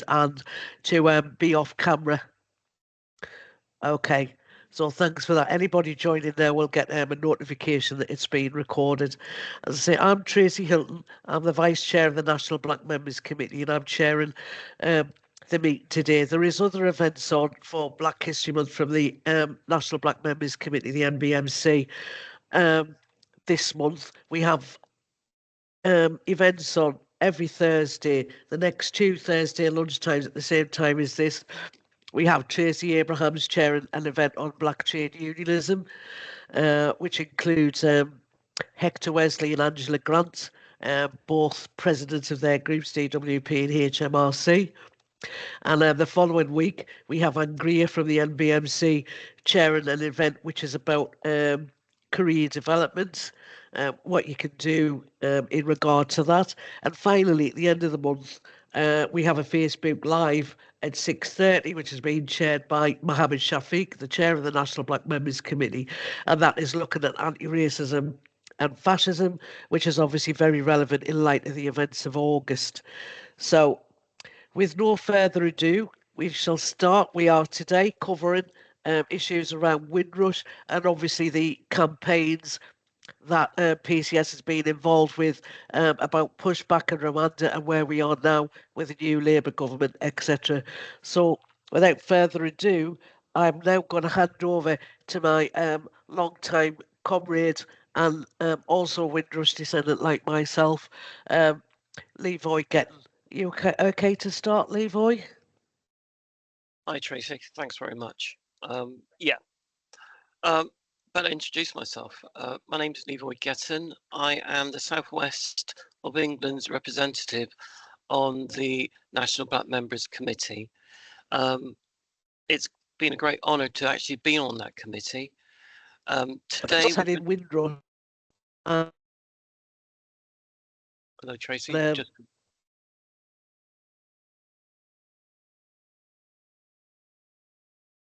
and to be off camera. Okay, so thanks for that. Anybody joining there will get a notification that it's being recorded. As I say, I'm Tracy Hilton. I'm the Vice Chair of the National Black Members Committee, and I'm chairing the meeting today. There is other events on for Black History Month from the National Black Members Committee, the NBMC. This month we have events on every Thursday. The next two Thursday lunchtimes at the same time as this. We have Tracy Abrahams chairing an event on black trade unionism, which includes Hector Wesley and Angela Grant, both presidents of their groups, DWP and HMRC. And the following week, we have Angria from the NBMC chairing an event which is about career development, what you can do in regard to that. And finally, at the end of the month, we have a Facebook Live at 6:30, which is being chaired by Mohammed Shafiq, the chair of the National Black Members Committee, and that is looking at anti-racism and fascism, which is obviously very relevant in light of the events of August. So, with no further ado, we shall start. We are today covering issues around Windrush and obviously the campaigns that PCS has been involved with about pushback in Rwanda and where we are now with the new Labour government, etc. So, without further ado, I'm now going to hand over to my long-time comrade and also Windrush descendant like myself, Levoy Getton. You okay to start, Levoy? Hi, Tracy. Thanks very much. Better introduce myself. My name is Levoy Getton. I am the Southwest of England's representative on the National Black Members Committee. It's been a great honour to actually be on that committee. Today, in Windrush. Hello, Tracy.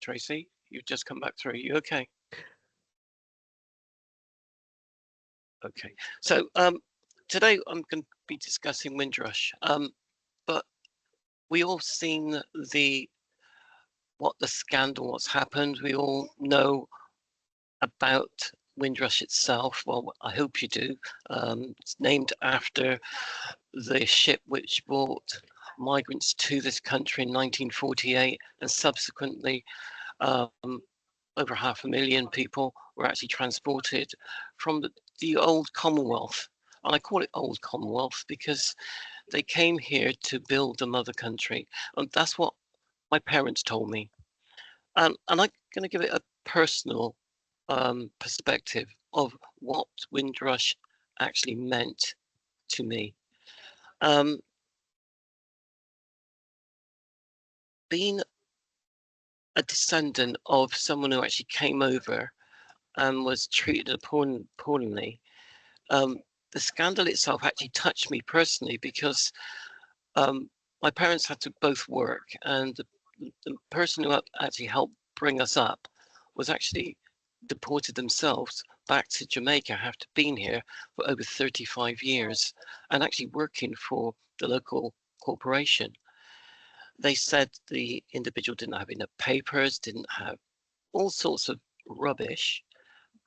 Tracy, you've just come back through. You okay? Okay. So today I'm going to be discussing Windrush, but we all seen what the scandal, what's happened. We all know about Windrush itself. Well, I hope you do. It's named after the ship which brought migrants to this country in 1948, and subsequently over 500,000 people were actually transported from the old Commonwealth. And I call it old Commonwealth because they came here to build a mother country. And that's what my parents told me. And I'm going to give it a personal perspective of what Windrush actually meant to me. Being a descendant of someone who actually came over and was treated appallingly, the scandal itself actually touched me personally because my parents had to both work, and the person who actually helped bring us up was actually deported themselves back to Jamaica after being here for over 35 years and actually working for the local corporation. They said the individual didn't have enough papers, didn't have all sorts of rubbish,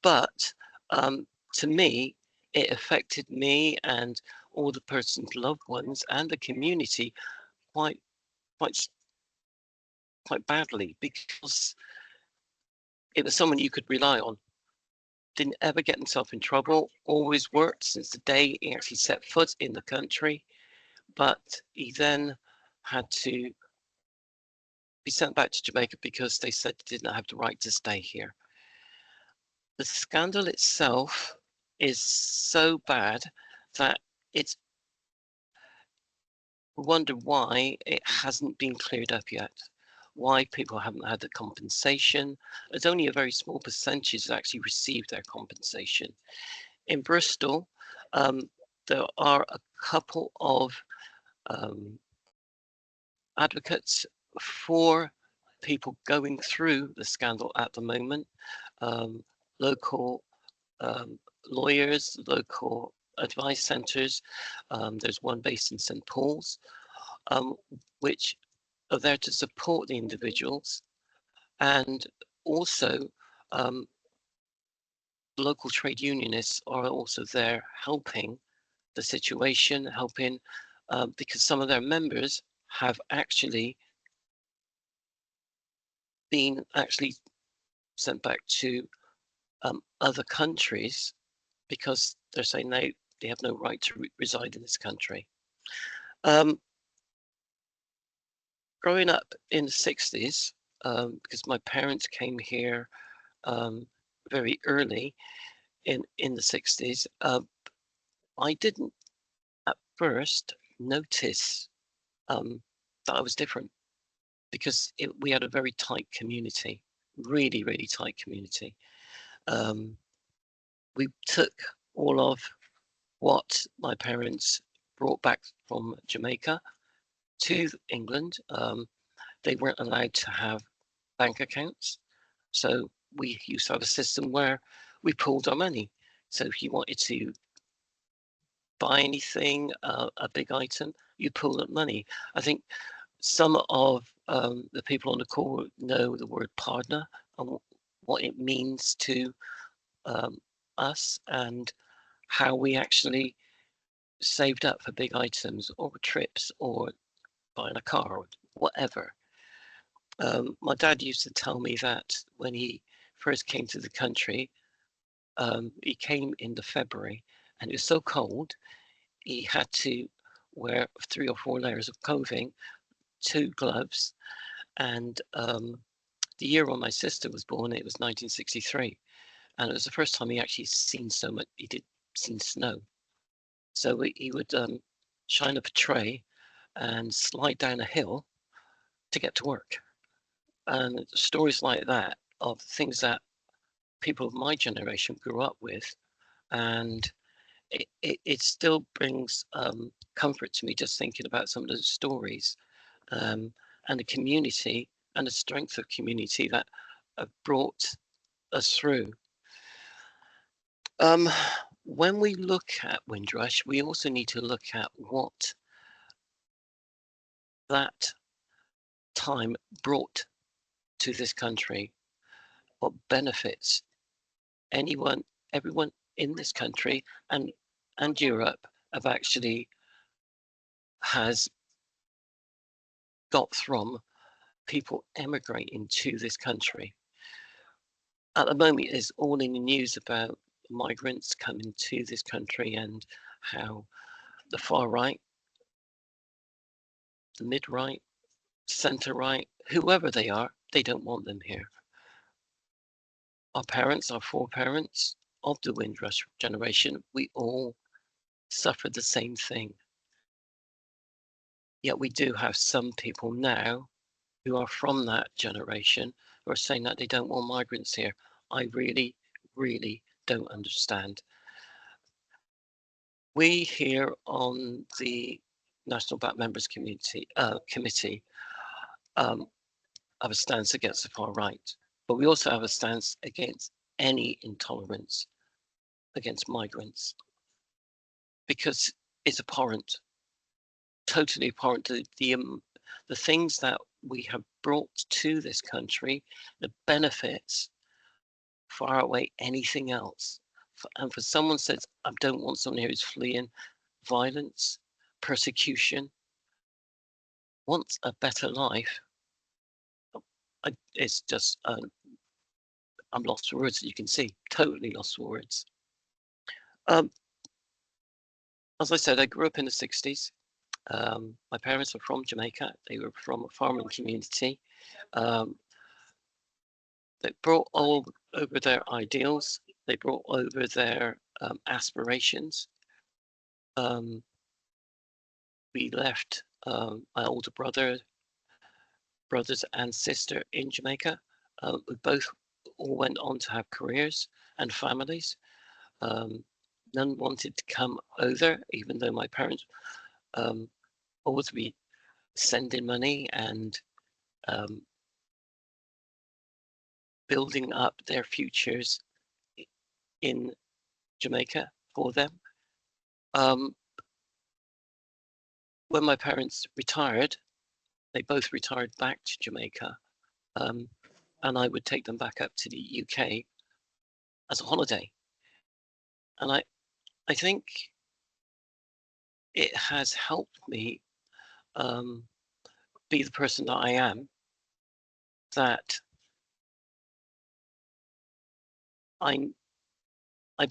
but to me, it affected me and all the person's loved ones and the community quite badly, because it was someone you could rely on. Didn't ever get himself in trouble, always worked since the day he actually set foot in the country, but he then had to be sent back to Jamaica because they said he didn't have the right to stay here. The scandal itself is so bad that it's wonder why it hasn't been cleared up yet, why people haven't had the compensation. There's only a very small percentage that actually received their compensation. In Bristol, there are a couple of advocates for people going through the scandal at the moment, local lawyers, local advice centres. There's one based in St. Paul's. which are there to support the individuals, and also local trade unionists are also there helping the situation, helping because some of their members have actually been sent back to other countries because they're saying they have no right to reside in this country. Growing up in the 60s, because my parents came here very early in the 60s, I didn't at first notice that I was different because we had a very tight community, really, really tight community. We took all of what my parents brought back from Jamaica to England. They weren't allowed to have bank accounts. So we used to have a system where we pooled our money. So if you wanted to buy anything, a big item, you pool up money. I think some of the people on the call know the word partner and what it means to us and how we actually saved up for big items or trips or buying a car or whatever. My dad used to tell me that when he first came to the country, he came in the February and it was so cold, he had to wear 3 or 4 layers of clothing, 2 gloves, and the year when my sister was born, it was 1963, and it was the first time he actually seen so much. He did seen snow, so he would shine up a tray and slide down a hill to get to work. And stories like that of things that people of my generation grew up with, and it still brings comfort to me just thinking about some of those stories and the community and the strength of community that have brought us through. When we look at Windrush, we also need to look at what that time brought to this country, what benefits everyone in this country and Europe have actually has got from people emigrating to this country. At the moment, it's all in the news about migrants coming to this country and how the far right, the mid right, centre right, whoever they are, they don't want them here. Our parents, our foreparents of the Windrush generation, we all suffered the same thing. Yet we do have some people now who are from that generation who are saying that they don't want migrants here. I really, really don't understand. We here on the National Black Members Committee have a stance against the far right, but we also have a stance against any intolerance against migrants because it's abhorrent, totally abhorrent. The things that we have brought to this country, the benefits far outweigh anything else. And for someone says, I don't want someone who's fleeing violence, persecution, wants a better life, it's just, I'm lost for words, as you can see, totally lost for words. As I said, I grew up in the 60s. My parents were from Jamaica. They were from a farming community. They brought all over their ideals. They brought over their aspirations. We left my older brothers and sister in Jamaica. We both all went on to have careers and families. None wanted to come over, even though my parents always be sending money and building up their futures in Jamaica for them. when my parents retired, they both retired back to Jamaica, and I would take them back up to the UK as a holiday. And I think it has helped me be the person that I am, that I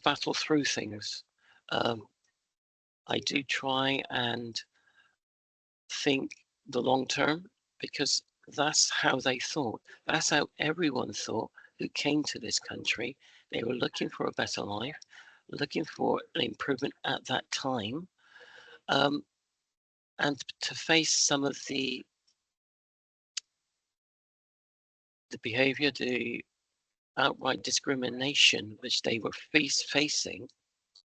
battle through things. I do try and think the long term, because that's how they thought. That's how everyone thought who came to this country. They were looking for a better life, looking for an improvement at that time, and to face some of the behavior, the outright discrimination which they were facing,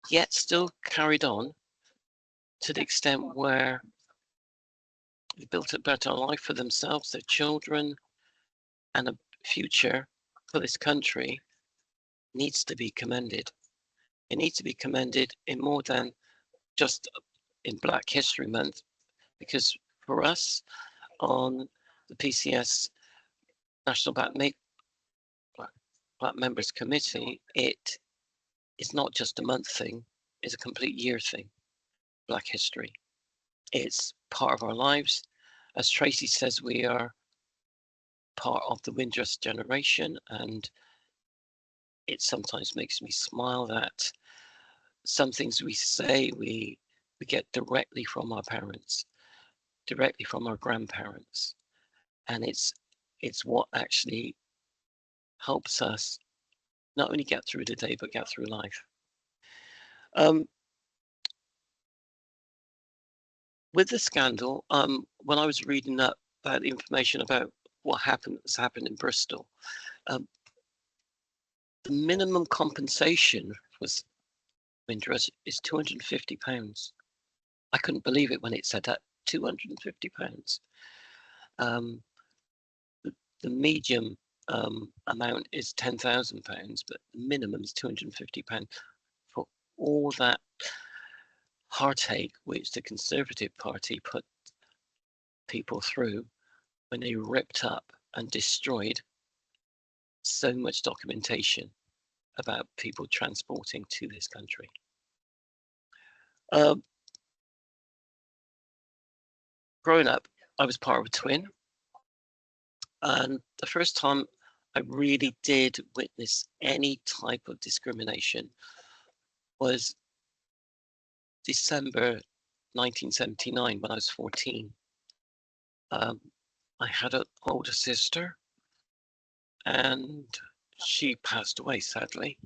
yet still carried on to the extent where they built a better life for themselves, their children, and a future for this country, needs to be commended. It needs to be commended in more than just in Black History Month, because for us on the PCS National Black Members Committee, it is not just a month thing, it's a complete year thing. Black history. It's part of our lives. As Tracy says, we are part of the Windrush generation, and it sometimes makes me smile that some things we say we get directly from our parents, directly from our grandparents, and it's what actually helps us not only get through the day but get through life. With the scandal, when I was reading up about the information about what has happened in Bristol, the minimum compensation was Windrush is £250. I couldn't believe it when it said that, £250. The medium amount is £10,000, but the minimum is £250 for all that heartache which the Conservative Party put people through when they ripped up and destroyed so much documentation about people transporting to this country. Growing up, I was part of a twin, and the first time I really did witness any type of discrimination was December 1979, when I was 14. I had an older sister, and she passed away, sadly.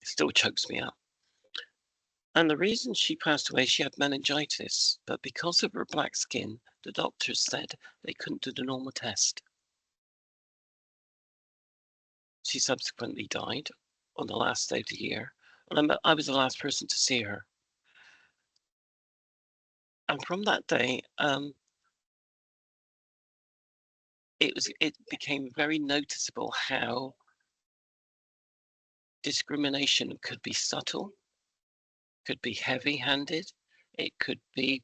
It still chokes me up. And the reason she passed away, she had meningitis, but because of her black skin, the doctors said they couldn't do the normal test. She subsequently died on the last day of the year, and I was the last person to see her. And from that day, it became very noticeable how discrimination could be subtle, could be heavy-handed, it could be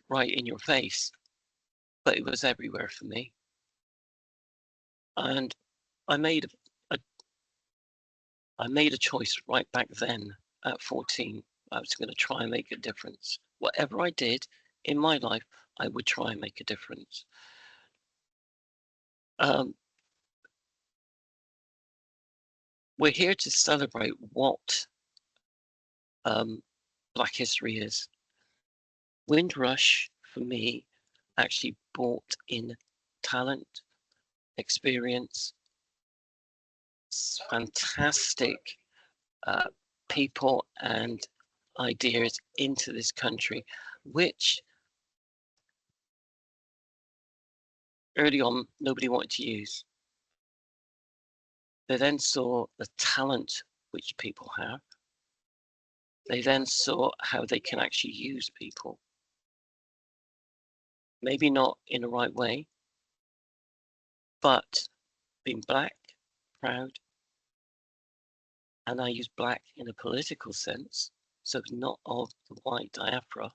right in your face, but it was everywhere for me. And I made a choice right back then at 14. I was going to try and make a difference. Whatever I did in my life, I would try and make a difference. We're here to celebrate what Black history is. Windrush, for me, actually brought in talent, experience, fantastic people and ideas into this country, which early on nobody wanted to use. They then saw the talent which people have. They then saw how they can actually use people. Maybe not in the right way, but being black, proud, and I use black in a political sense, so not of the white diaspora,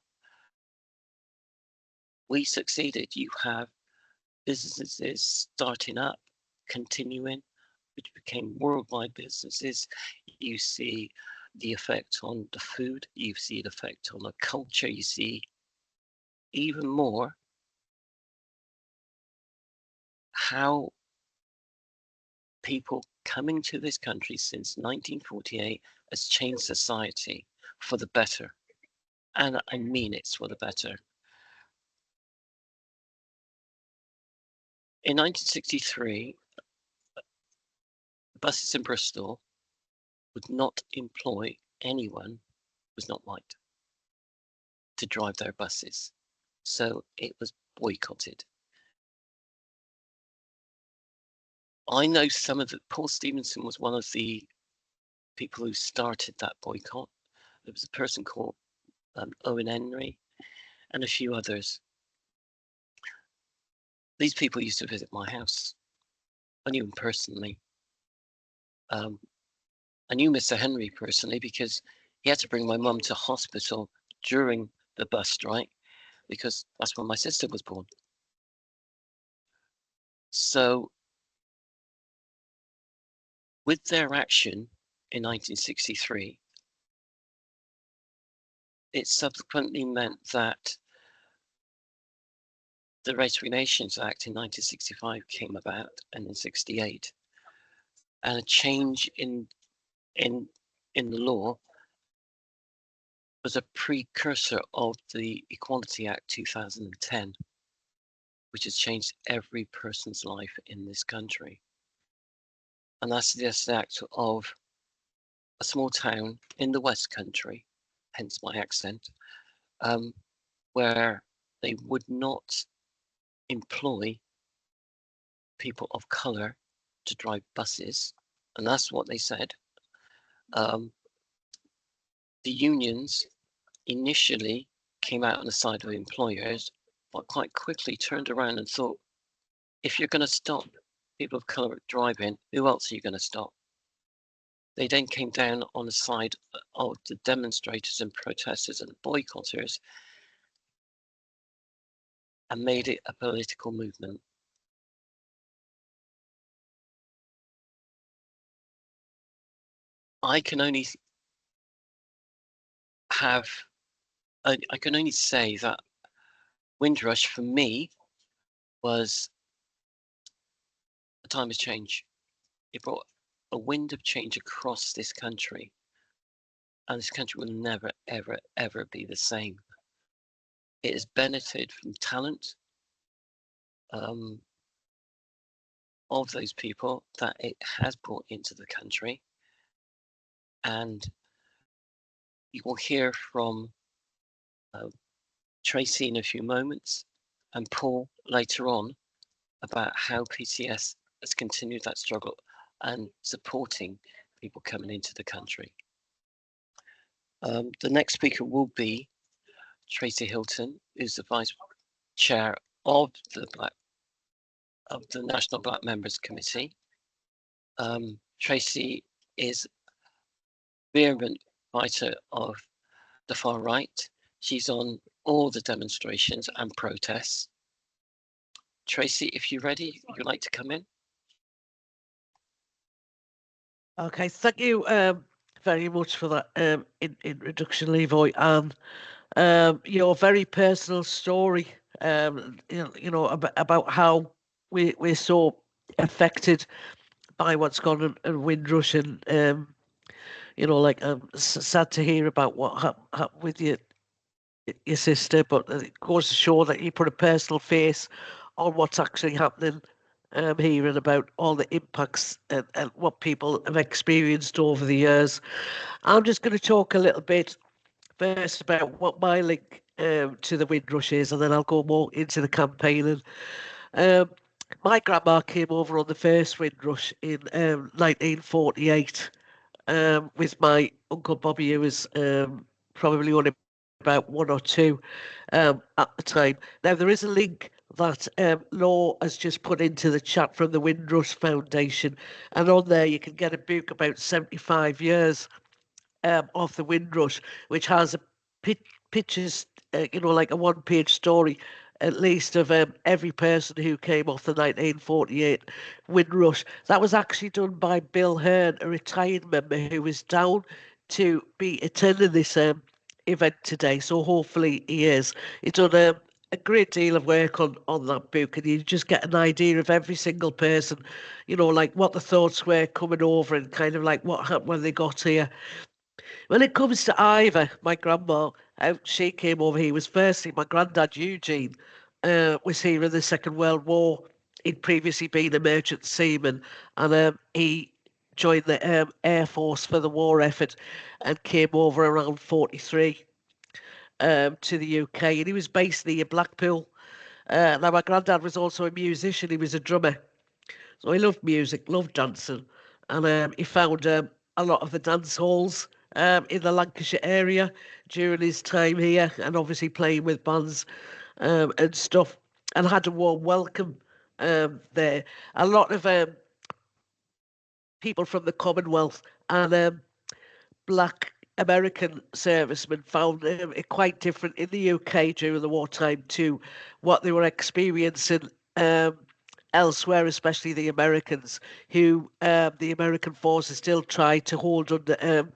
we succeeded. You have businesses starting up, continuing, which became worldwide businesses. You see the effect on the food, you see the effect on the culture, you see even more how people coming to this country since 1948 has changed society for the better. And I mean it's for the better. In 1963, buses in Bristol would not employ anyone who was not white to drive their buses. So it was boycotted. I know some of the, Paul Stevenson was one of the people who started that boycott. There was a person called Owen Henry and a few others. These people used to visit my house. I knew him personally. I knew Mr. Henry personally because he had to bring my mum to hospital during the bus strike because that's when my sister was born. So with their action in 1963, it subsequently meant that the Race Relations Act in 1965 came about, and in 68, and a change in the law was a precursor of the Equality Act 2010, which has changed every person's life in this country. And that's the act of a small town in the West Country, hence my accent, where they would not employ people of colour to drive buses. And that's what they said. The unions initially came out on the side of employers, but quite quickly turned around and thought, if you're going to stop people of colour driving, who else are you going to stop? They then came down on the side of the demonstrators and protesters and boycotters and made it a political movement. I can only say that Windrush for me was a time of change. It brought a wind of change across this country, and this country will never, ever, ever be the same. It has benefited from talent of those people that it has brought into the country, and you will hear from Tracy in a few moments and Paul later on about how PCS has continued that struggle and supporting people coming into the country. The next speaker will be Tracy Hilton, who's the Vice Chair of the National Black Members Committee. Tracy is vehement fighter of the far right. She's on all the demonstrations and protests. Tracy, if you're ready, you'd like to come in? Okay, thank you very much for that introduction, Levi, and your very personal story, about how we're so affected by what's gone on in Windrush, and sad to hear about what happened with your sister, but it goes to show that you put a personal face on what's actually happening here, and about all the impacts and what people have experienced over the years. I'm just going to talk a little bit first about what my link to the Windrush is, and then I'll go more into the campaigning. My grandma came over on the first Windrush in 1948 with my Uncle Bobby, who was probably only about one or two at the time. Now, there is a link that Law has just put into the chat from the Windrush Foundation, and on there you can get a book about 75 years of the Windrush, which has a pictures, like a one-page story, at least of every person who came off the 1948 Windrush. That was actually done by Bill Hearn, a retired member who was down to be attending this event today. So hopefully he is. He's done a great deal of work on that book, and you just get an idea of every single person, like what the thoughts were coming over and kind of like what happened when they got here. When it comes to Ivor, my grandma, how she came over here was firstly my granddad Eugene was here in the Second World War. He'd previously been a merchant seaman, and he joined the Air Force for the war effort and came over around 43 to the UK, and he was based near Blackpool. Now, my granddad was also a musician, he was a drummer. So he loved music, loved dancing, and he found a lot of the dance halls in the Lancashire area during his time here, and obviously playing with bands and stuff, and had a warm welcome there. A lot of people from the Commonwealth and black American servicemen found it quite different in the UK during the wartime to what they were experiencing um, elsewhere, especially the Americans, who the American forces still tried to hold under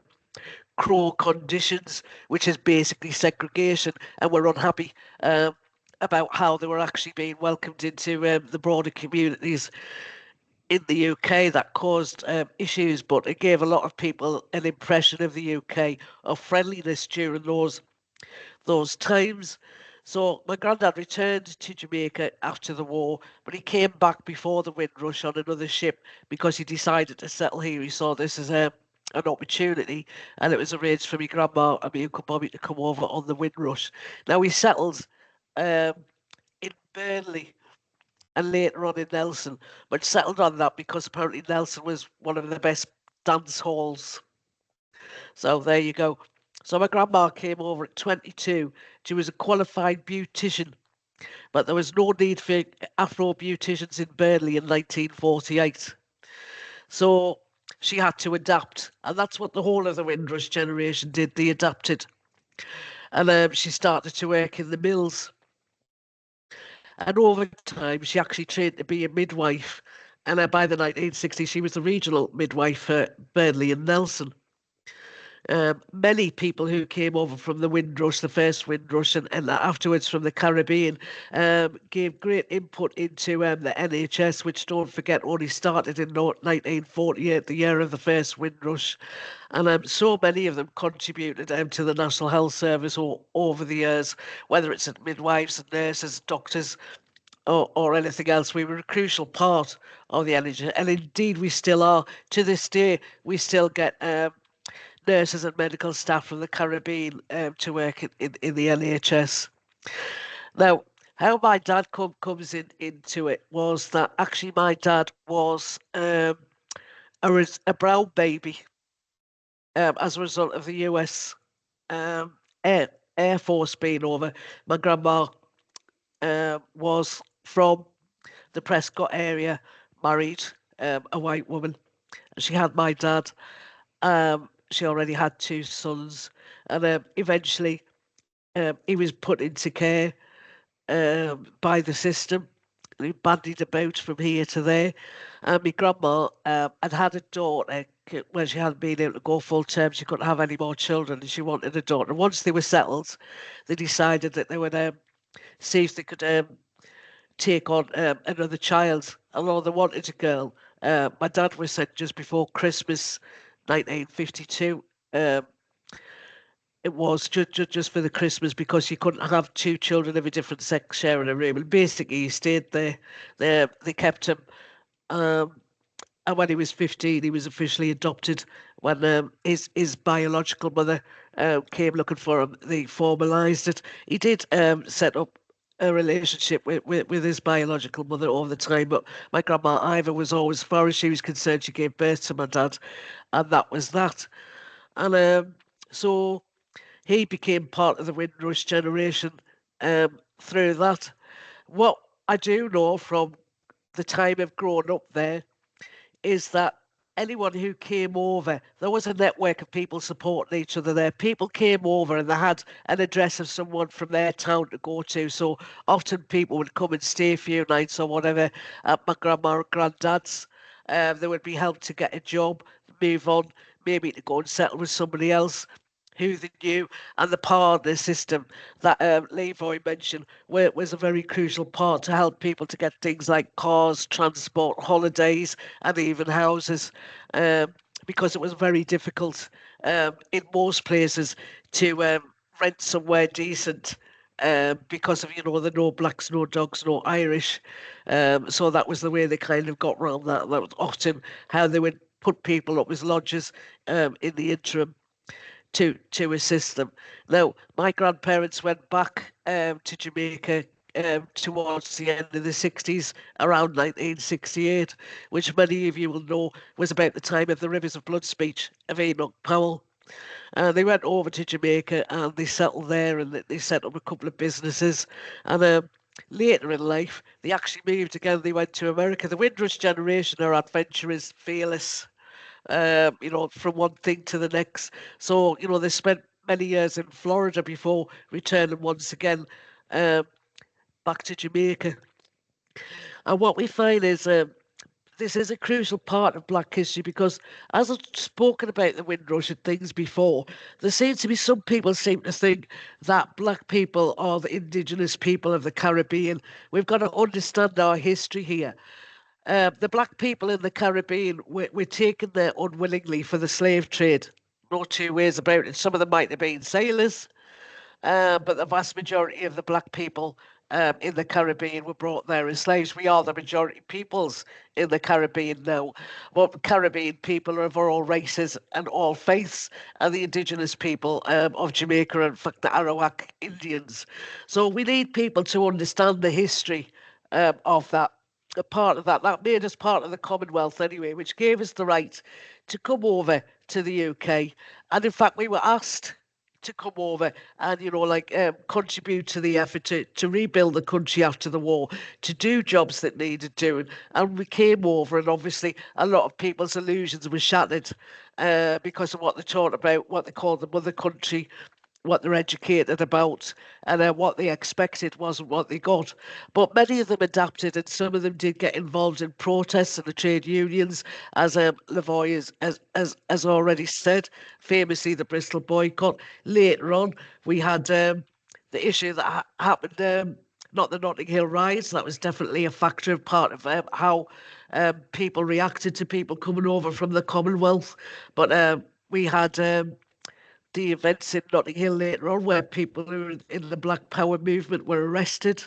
Crow conditions, which is basically segregation, and were unhappy about how they were actually being welcomed into the broader communities in the UK. That caused issues, but it gave a lot of people an impression of the UK of friendliness during those times. So my granddad returned to Jamaica after the war, but he came back before the Windrush on another ship because he decided to settle here. He saw this as an opportunity, and it was arranged for me grandma and me Uncle Bobby to come over on the Windrush. Now he settled um, in Burnley and later on in Nelson, but settled on that because apparently Nelson was one of the best dance halls. So there you go. So my grandma came over at 22. She was a qualified beautician, but there was no need for Afro beauticians in Burnley in 1948. So she had to adapt, and that's what the whole of the Windrush generation did. They adapted, and she started to work in the mills. And over time, she actually trained to be a midwife. And by the 1960s, she was the regional midwife for Burnley and Nelson. Many people who came over from the Windrush, the first Windrush, and afterwards from the Caribbean, gave great input into the NHS, which, don't forget, only started in 1948, the year of the first Windrush. And so many of them contributed to the National Health Service over the years, whether it's midwives and nurses, doctors, or anything else. We were a crucial part of the NHS, and indeed we still are. To this day, we still get nurses and medical staff from the Caribbean to work in the NHS. Now, how my dad comes into it was that actually my dad was a brown baby as a result of the US Air, Air Force being over. My grandma was from the Prescott area, married a white woman. She had my dad. She already had two sons, and eventually he was put into care by the system. He bandied about from here to there. And my grandma had had a daughter when she hadn't been able to go full term. She couldn't have any more children, and she wanted a daughter. Once they were settled, they decided that they would see if they could take on another child. Although they wanted a girl, my dad was sent just before Christmas, 1952. It was just for the Christmas because you couldn't have two children of a different sex sharing a room. And basically, he stayed there. They kept him. Um, and when he was 15, he was officially adopted. When his biological mother came looking for him, they formalised it. He did set up a relationship with his biological mother all the time, but my grandma Ivor was always, as far as she was concerned, she gave birth to my dad, and that was that. And so he became part of the Windrush generation through that. What I do know from the time of growing up there is that anyone who came over, there was a network of people supporting each other there. People came over and they had an address of someone from their town to go to. So often people would come and stay a few nights or whatever at my grandma or granddad's. They would be helped to get a job, move on, maybe to go and settle with somebody else who they knew, and the partner system that Leroy mentioned was a very crucial part to help people to get things like cars, transport, holidays, and even houses, because it was very difficult in most places to rent somewhere decent. Because of the no blacks, no dogs, no Irish, so that was the way they kind of got around that. That was often how they would put people up as lodgers in the interim to assist them. Now, my grandparents went back to Jamaica towards the end of the 60s, around 1968, which many of you will know was about the time of the Rivers of Blood speech of Enoch Powell. They went over to Jamaica and they settled there, and they set up a couple of businesses. And later in life, they actually moved again. They went to America. The Windrush generation are adventurous, fearless, from one thing to the next. So, they spent many years in Florida before returning once again um, back to Jamaica. And what we find is this is a crucial part of Black history because, as I've spoken about the Windrush and things before, there seems to be some people seem to think that Black people are the indigenous people of the Caribbean. We've got to understand our history here. The black people in the Caribbean were taken there unwillingly for the slave trade. No two ways about it. Some of them might have been sailors, but the vast majority of the black people in the Caribbean were brought there as slaves. We are the majority peoples in the Caribbean now. But Caribbean people are of all races and all faiths, and the indigenous people of Jamaica, and in fact the Arawak Indians. So we need people to understand the history of that. A part of that made us part of the Commonwealth anyway, which gave us the right to come over to the UK. And in fact, we were asked to come over and contribute to the effort to rebuild the country after the war, to do jobs that needed doing. And we came over, and obviously a lot of people's illusions were shattered because of what they taught about what they called the mother country, what they're educated about, and what they expected wasn't what they got. But many of them adapted, and some of them did get involved in protests and the trade unions, as Lavoy has already said, famously the Bristol boycott. Later on, we had the issue that happened. Not the Notting Hill riots. That was definitely a factor of part of how people reacted to people coming over from the Commonwealth. But we had the events in Notting Hill later on, where people who were in the Black Power movement were arrested.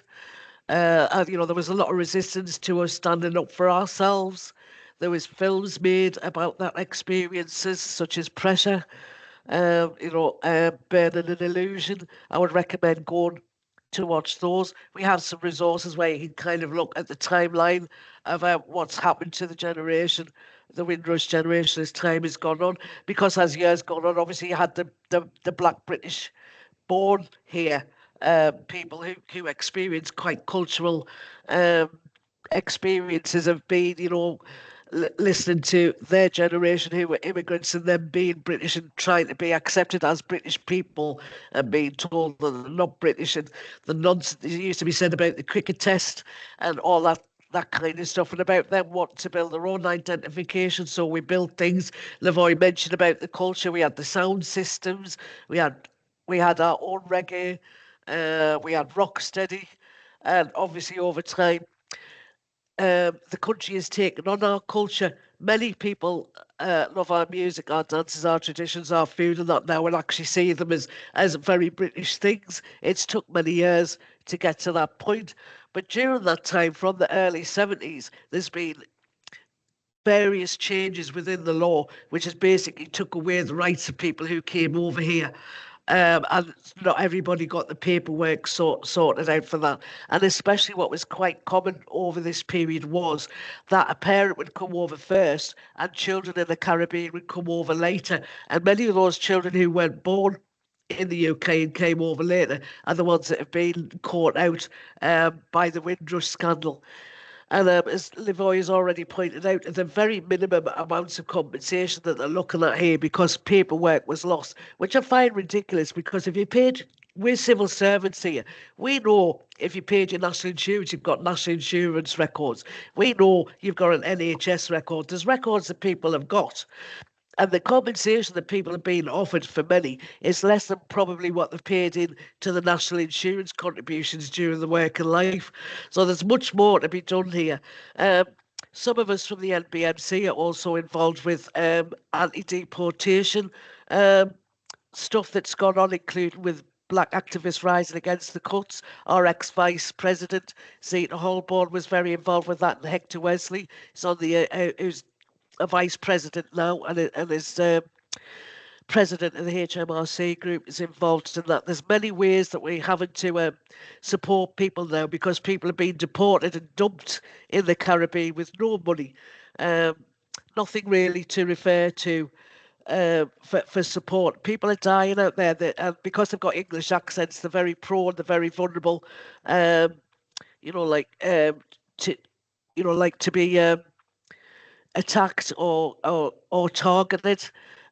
And there was a lot of resistance to us standing up for ourselves. There was films made about that experiences, such as Pressure, Burning an Illusion. I would recommend going to watch those. We have some resources where you can kind of look at the timeline of what's happened to the generation, the Windrush generation, as time has gone on. Because as years gone on, obviously you had the Black British born here, people who experience quite cultural um, experiences of being, listening to their generation who were immigrants and then being British and trying to be accepted as British people and being told that they're not British, and the nonsense that used to be said about the cricket test and all that kind of stuff, and about them wanting to build their own identification. So we built things. Lavoy mentioned about the culture. We had the sound systems. We had our own reggae. We had rocksteady, and obviously over time the country has taken on our culture. Many people love our music, our dances, our traditions, our food, and that now, and actually see them as very British things. It's took many years to get to that point. But during that time, from the early 70s, there's been various changes within the law, which has basically took away the rights of people who came over here. And not everybody got the paperwork sorted out for that. And especially what was quite common over this period was that a parent would come over first and children in the Caribbean would come over later. And many of those children who weren't born in the UK and came over later are the ones that have been caught out by the Windrush scandal. And as Livoy has already pointed out, the very minimum amounts of compensation that they're looking at here because paperwork was lost, which I find ridiculous because if you paid, we're civil servants here. We know if you paid your national insurance, you've got national insurance records. We know you've got an NHS record. There's records that people have got. And the compensation that people are being offered for many is less than probably what they've paid in to the national insurance contributions during the working life. So there's much more to be done here. Some of us from the NBMC are also involved with anti-deportation stuff that's gone on, including with black activists rising against the cuts. Our ex-vice president, Zeta Holborn, was very involved with that, and Hector Wesley is on the who's a vice president now, and is president of the HMRC group is involved in that. There's many ways that we're having to support people now because people are being deported and dumped in the Caribbean with no money. Nothing really to refer to for support. People are dying out there, and because they've got English accents, they're very prone, they're very vulnerable. You know, like to like to be attacked or targeted.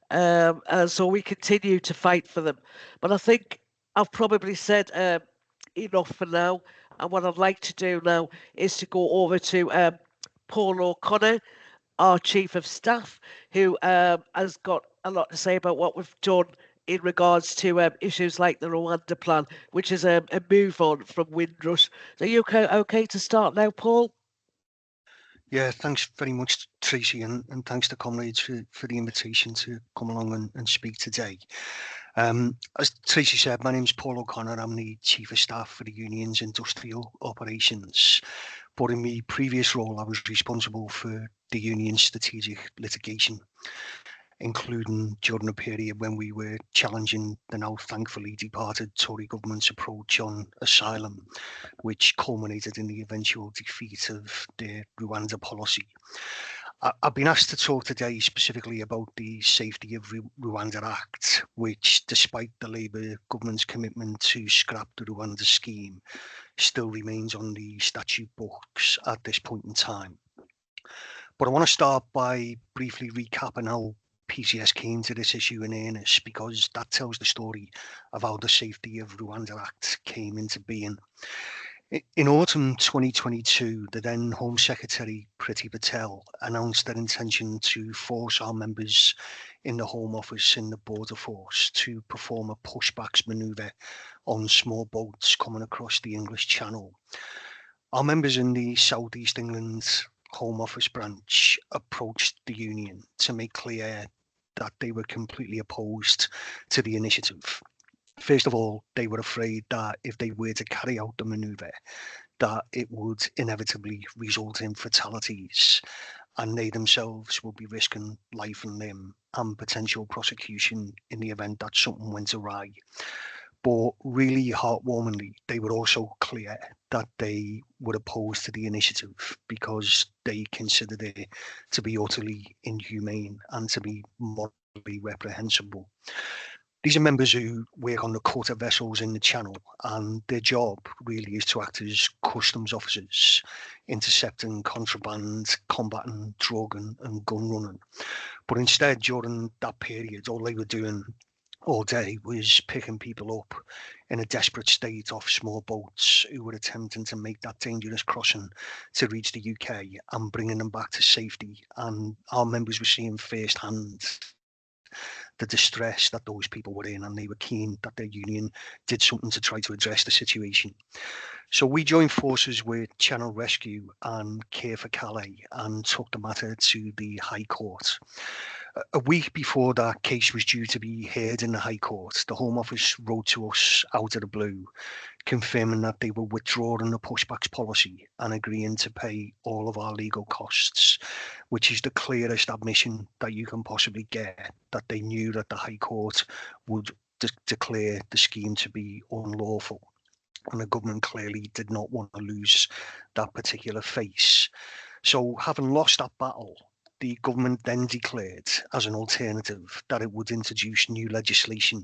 And so we continue to fight for them. But I think I've probably said enough for now. And what I'd like to do now is to go over to Paul O'Connor, our Chief of Staff, who has got a lot to say about what we've done in regards to issues like the Rwanda plan, which is a move on from Windrush. So are you okay to start now, Paul? Yeah, thanks very much, Tracy, and thanks to comrades for the invitation to come along and speak today. As Tracy said, my name's Paul O'Connor. I'm the Chief of Staff for the union's industrial operations. But in my previous role, I was responsible for the union's strategic litigation, including during a period when we were challenging the now thankfully departed Tory government's approach on asylum, which culminated in the eventual defeat of the Rwanda policy. I've been asked to talk today specifically about the Safety of Rwanda Act, which, despite the Labour government's commitment to scrap the Rwanda scheme, still remains on the statute books at this point in time. But I want to start by briefly recapping how PCS came to this issue in earnest, because that tells the story of how the Safety of Rwanda Act came into being. In autumn 2022, the then Home Secretary Priti Patel announced their intention to force our members in the Home Office in the Border Force to perform a pushbacks manoeuvre on small boats coming across the English Channel. Our members in the South East England Home Office branch approached the union to make clear that they were completely opposed to the initiative. First of all, they were afraid that if they were to carry out the manoeuvre, that it would inevitably result in fatalities, and they themselves would be risking life and limb and potential prosecution in the event that something went awry. But really heartwarmingly, they were also clear that they were opposed to the initiative because they considered it to be utterly inhumane and to be morally reprehensible. These are members who work on the quarter vessels in the Channel, and their job really is to act as customs officers, intercepting contraband, combating drug and gun running. But instead, during that period, all they were doing all day was picking people up in a desperate state off small boats who were attempting to make that dangerous crossing to reach the UK and bringing them back to safety. And our members were seeing firsthand the distress that those people were in, and they were keen that their union did something to try to address the situation. So we joined forces with Channel Rescue and Care for Calais and took the matter to the High Court. A week before that case was due to be heard in the High Court, the Home Office wrote to us out of the blue, confirming that they were withdrawing the pushbacks policy and agreeing to pay all of our legal costs, which is the clearest admission that you can possibly get that they knew that the High Court would declare the scheme to be unlawful. And the government clearly did not want to lose that particular face. So having lost that battle, the government then declared as an alternative that it would introduce new legislation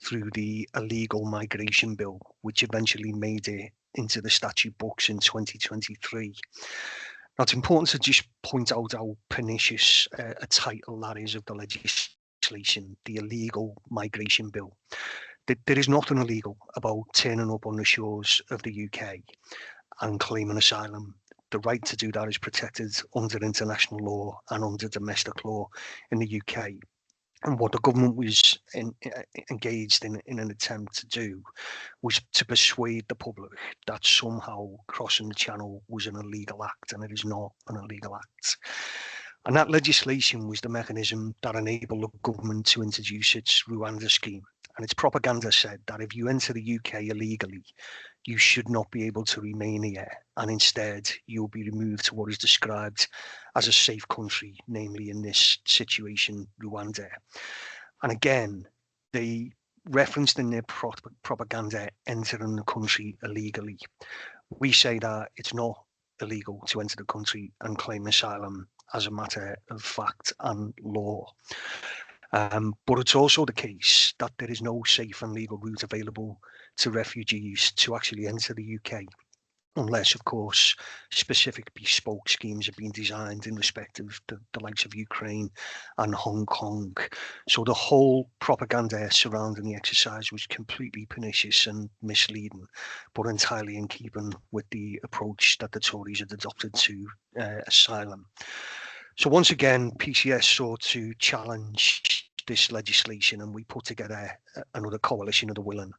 through the Illegal Migration Bill, which eventually made it into the statute books in 2023. Now, it's important to just point out how pernicious a title that is of the legislation, the Illegal Migration Bill. There is nothing illegal about turning up on the shores of the UK and claiming asylum. The right to do that is protected under international law and under domestic law in the UK. And what the government was engaged in an attempt to do was to persuade the public that somehow crossing the channel was an illegal act, and it is not an illegal act. And that legislation was the mechanism that enabled the government to introduce its Rwanda scheme. And its propaganda said that if you enter the UK illegally, you should not be able to remain here, and instead you will be removed to what is described as a safe country, namely in this situation, Rwanda. And again, they referenced in their propaganda entering the country illegally. We say that it's not illegal to enter the country and claim asylum as a matter of fact and law. But it's also the case that there is no safe and legal route available to refugees to actually enter the UK, unless, of course, specific bespoke schemes have been designed in respect of the likes of Ukraine and Hong Kong. So the whole propaganda surrounding the exercise was completely pernicious and misleading, but entirely in keeping with the approach that the Tories had adopted to asylum. So once again, PCS sought to challenge this legislation, and we put together another coalition of the willing,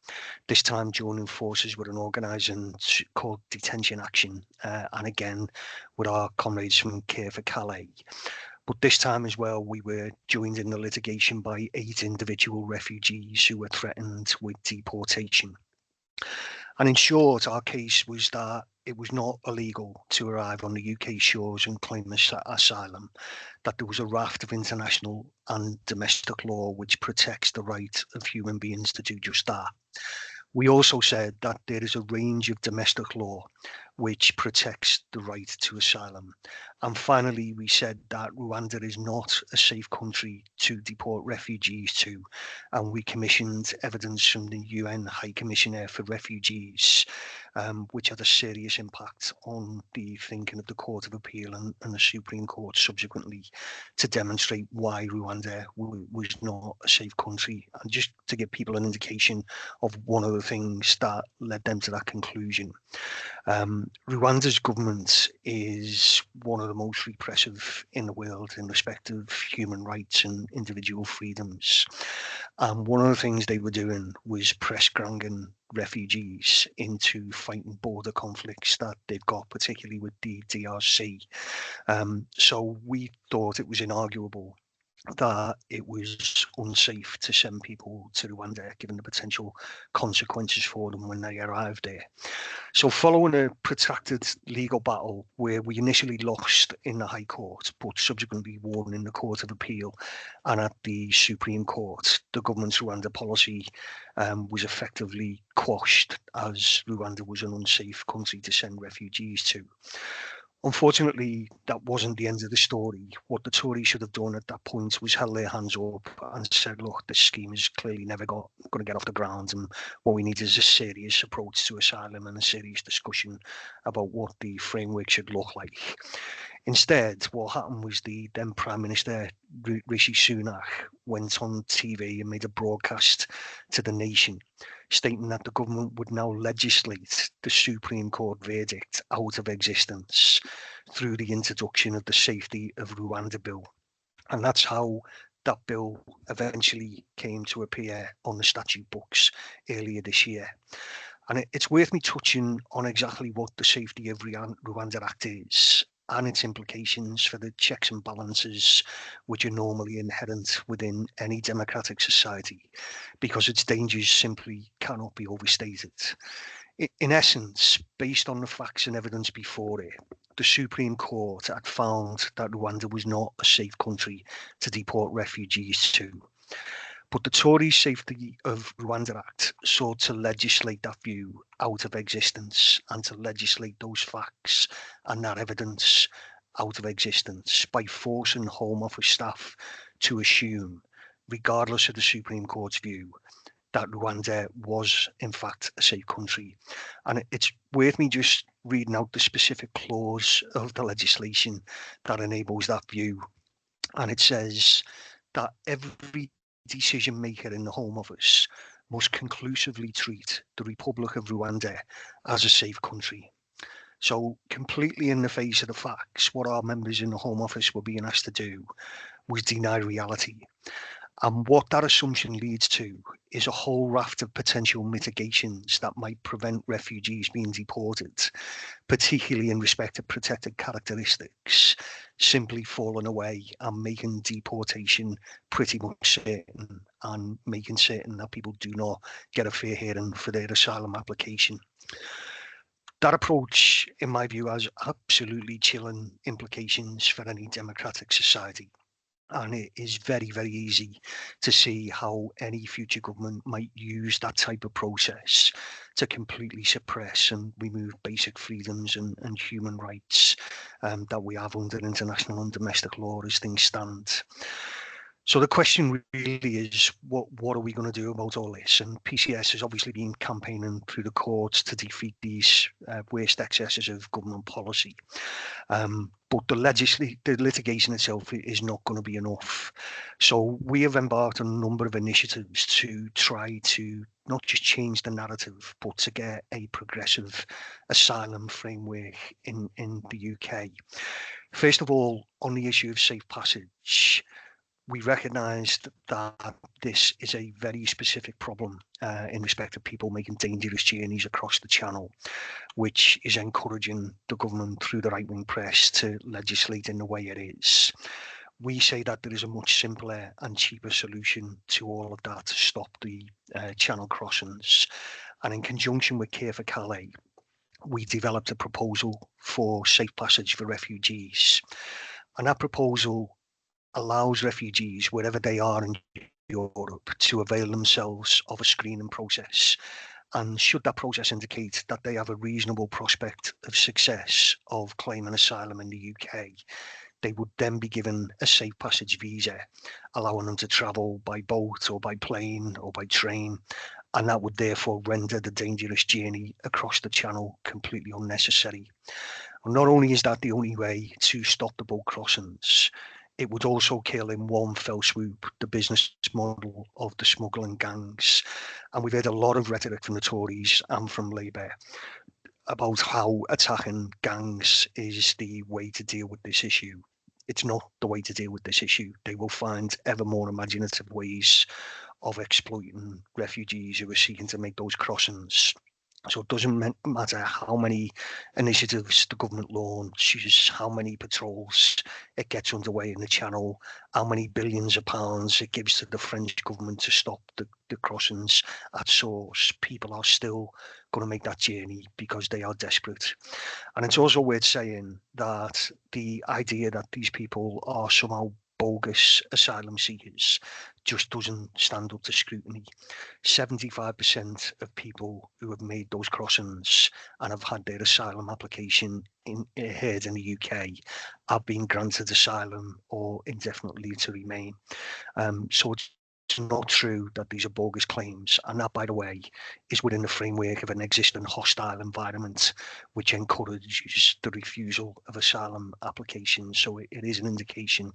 this time joining forces with an organisation called Detention Action, and again with our comrades from Care for Calais. But this time as well, we were joined in the litigation by 8 individual refugees who were threatened with deportation. And in short, our case was that it was not illegal to arrive on the UK shores and claim asylum, that there was a raft of international and domestic law which protects the right of human beings to do just that. We also said that there is a range of domestic law which protects the right to asylum. And finally, we said that Rwanda is not a safe country to deport refugees to. And we commissioned evidence from the UN High Commissioner for Refugees, which had a serious impact on the thinking of the Court of Appeal and the Supreme Court subsequently, to demonstrate why Rwanda was not a safe country. And just to give people an indication of one of the things that led them to that conclusion. Rwanda's government is one of the most repressive in the world in respect of human rights and individual freedoms. And one of the things they were doing was press ganging refugees into fighting border conflicts that they've got, particularly with the DRC. So we thought it was inarguable that it was unsafe to send people to Rwanda, given the potential consequences for them when they arrived there. So following a protracted legal battle where we initially lost in the High Court, but subsequently won in the Court of Appeal and at the Supreme Court, the government's Rwanda policy was effectively quashed, as Rwanda was an unsafe country to send refugees to. Unfortunately, that wasn't the end of the story. What the Tories should have done at that point was held their hands up and said, look, this scheme is clearly never going to get off the ground, and what we need is a serious approach to asylum and a serious discussion about what the framework should look like. Instead, what happened was the then Prime Minister, Rishi Sunak, went on TV and made a broadcast to the nation, stating that the government would now legislate the Supreme Court verdict out of existence through the introduction of the Safety of Rwanda Bill. And that's how that bill eventually came to appear on the statute books earlier this year. And it's worth me touching on exactly what the Safety of Rwanda Act is and its implications for the checks and balances which are normally inherent within any democratic society, because its dangers simply cannot be overstated. In essence, based on the facts and evidence before it, the Supreme Court had found that Rwanda was not a safe country to deport refugees to. But the Tory Safety of Rwanda Act sought to legislate that view out of existence and to legislate those facts and that evidence out of existence by forcing Home Office staff to assume, regardless of the Supreme Court's view, that Rwanda was in fact a safe country. And it's worth me just reading out the specific clause of the legislation that enables that view. And it says that every decision maker in the Home Office must conclusively treat the Republic of Rwanda as a safe country. So completely in the face of the facts, what our members in the Home Office were being asked to do was deny reality. And what that assumption leads to is a whole raft of potential mitigations that might prevent refugees being deported, particularly in respect of protected characteristics, simply falling away and making deportation pretty much certain, and making certain that people do not get a fair hearing for their asylum application. That approach, in my view, has absolutely chilling implications for any democratic society. And it is very, very easy to see how any future government might use that type of process to completely suppress and remove basic freedoms and human rights that we have under international and domestic law as things stand. So the question really is, what are we going to do about all this? And PCS has obviously been campaigning through the courts to defeat these worst excesses of government policy. But the litigation itself is not going to be enough. So we have embarked on a number of initiatives to try to not just change the narrative, but to get a progressive asylum framework in the UK. First of all, on the issue of safe passage, we recognised that this is a very specific problem in respect of people making dangerous journeys across the channel, which is encouraging the government through the right-wing press to legislate in the way it is. We say that there is a much simpler and cheaper solution to all of that to stop the channel crossings. And in conjunction with Care for Calais, we developed a proposal for safe passage for refugees. And that proposal allows refugees, wherever they are in Europe, to avail themselves of a screening process. And should that process indicate that they have a reasonable prospect of success of claiming asylum in the UK, they would then be given a safe passage visa, allowing them to travel by boat or by plane or by train. And that would therefore render the dangerous journey across the channel completely unnecessary. And not only is that the only way to stop the boat crossings, it would also kill in one fell swoop the business model of the smuggling gangs. And we've heard a lot of rhetoric from the Tories and from Labour about how attacking gangs is the way to deal with this issue. It's not the way to deal with this issue. They will find ever more imaginative ways of exploiting refugees who are seeking to make those crossings. So it doesn't matter how many initiatives the government launches, how many patrols it gets underway in the channel, how many billions of pounds it gives to the French government to stop the crossings at source. People are still going to make that journey because they are desperate. And it's also worth saying that the idea that these people are somehow bogus asylum seekers just doesn't stand up to scrutiny. 75% of people who have made those crossings and have had their asylum application heard in the UK have been granted asylum or indefinite leave to remain. So it's not true that these are bogus claims, and that, by the way, is within the framework of an existing hostile environment which encourages the refusal of asylum applications. So it is an indication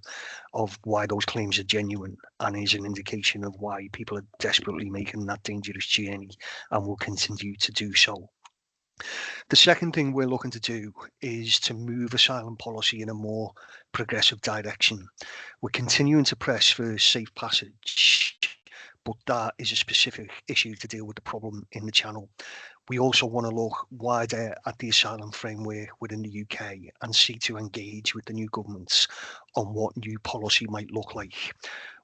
of why those claims are genuine, and is an indication of why people are desperately making that dangerous journey and will continue to do so. The second thing we're looking to do is to move asylum policy in a more progressive direction. We're continuing to press for safe passage, but that is a specific issue to deal with the problem in the channel. We also want to look wider at the asylum framework within the UK and seek to engage with the new governments on what new policy might look like.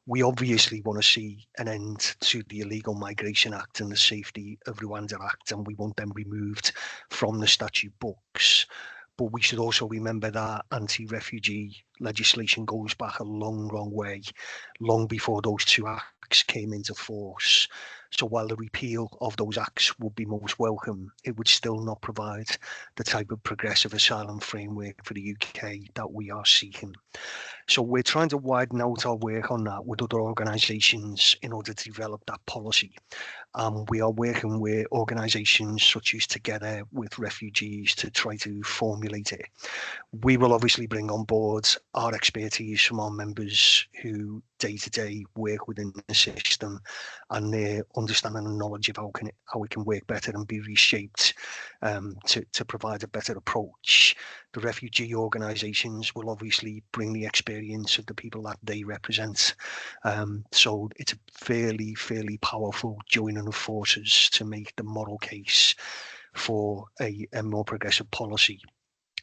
We obviously want to see an end to the Illegal Migration Act and the Safety of Rwanda Act, and we want them removed from the statute books. But we should also remember that anti-refugee legislation goes back a long, long way, long before those two acts came into force. So while the repeal of those acts would be most welcome, it would still not provide the type of progressive asylum framework for the UK that we are seeking. So we're trying to widen out our work on that with other organisations in order to develop that policy. We are working with organisations such as Together with Refugees to try to formulate it. We will obviously bring on board our expertise from our members who day to day work within the system and their understanding and knowledge of how it can work better and be reshaped to provide a better approach. The refugee organisations will obviously bring the experience of the people that they represent. So it's a fairly powerful joining of forces to make the moral case for a more progressive policy.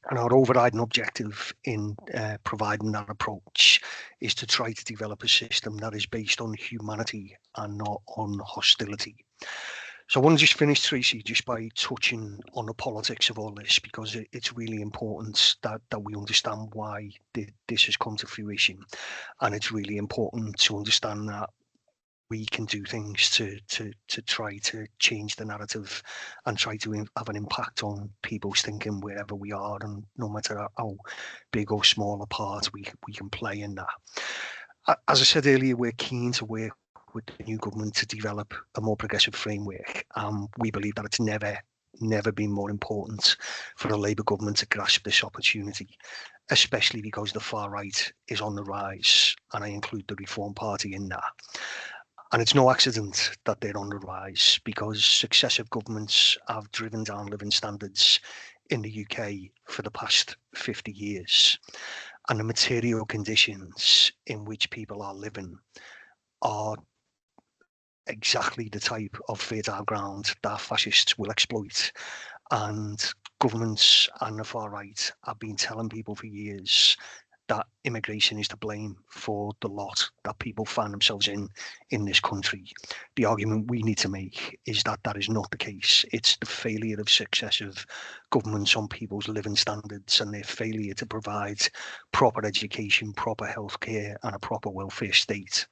And our overriding objective in providing that approach is to try to develop a system that is based on humanity and not on hostility. So I want to just finish, Tracy, just by touching on the politics of all this, because it's really important that we understand why this has come to fruition. And it's really important to understand that we can do things to try to change the narrative and try to have an impact on people's thinking wherever we are, and no matter how big or small a part we can play in that. As I said earlier, we're keen to work with the new government to develop a more progressive framework. We believe that it's never been more important for a Labour government to grasp this opportunity, especially because the far right is on the rise, and I include the Reform Party in that. And it's no accident that they're on the rise, because successive governments have driven down living standards in the UK for the past 50 years. And the material conditions in which people are living are exactly the type of fertile ground that fascists will exploit. And governments and the far right have been telling people for years that immigration is to blame for the lot that people find themselves in this country. The argument we need to make is that that is not the case. It's the failure of successive governments on people's living standards and their failure to provide proper education, proper healthcare, and a proper welfare state.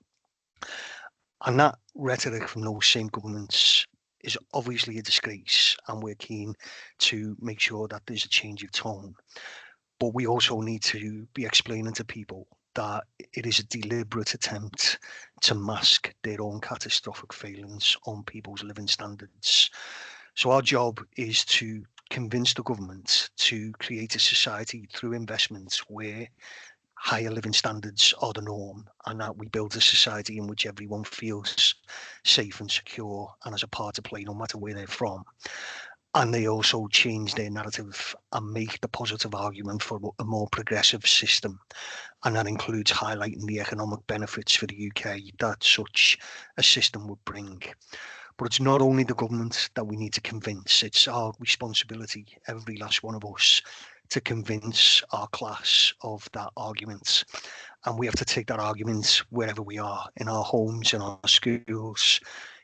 And that rhetoric from those same governments is obviously a disgrace, and we're keen to make sure that there's a change of tone. But we also need to be explaining to people that it is a deliberate attempt to mask their own catastrophic failings on people's living standards. So our job is to convince the government to create a society through investments where higher living standards are the norm, and that we build a society in which everyone feels safe and secure and has a part to play no matter where they're from. And they also change their narrative and make the positive argument for a more progressive system. And that includes highlighting the economic benefits for the UK that such a system would bring. But it's not only the government that we need to convince, it's our responsibility, every last one of us, to convince our class of that argument. And we have to take that argument wherever we are, in our homes, in our schools,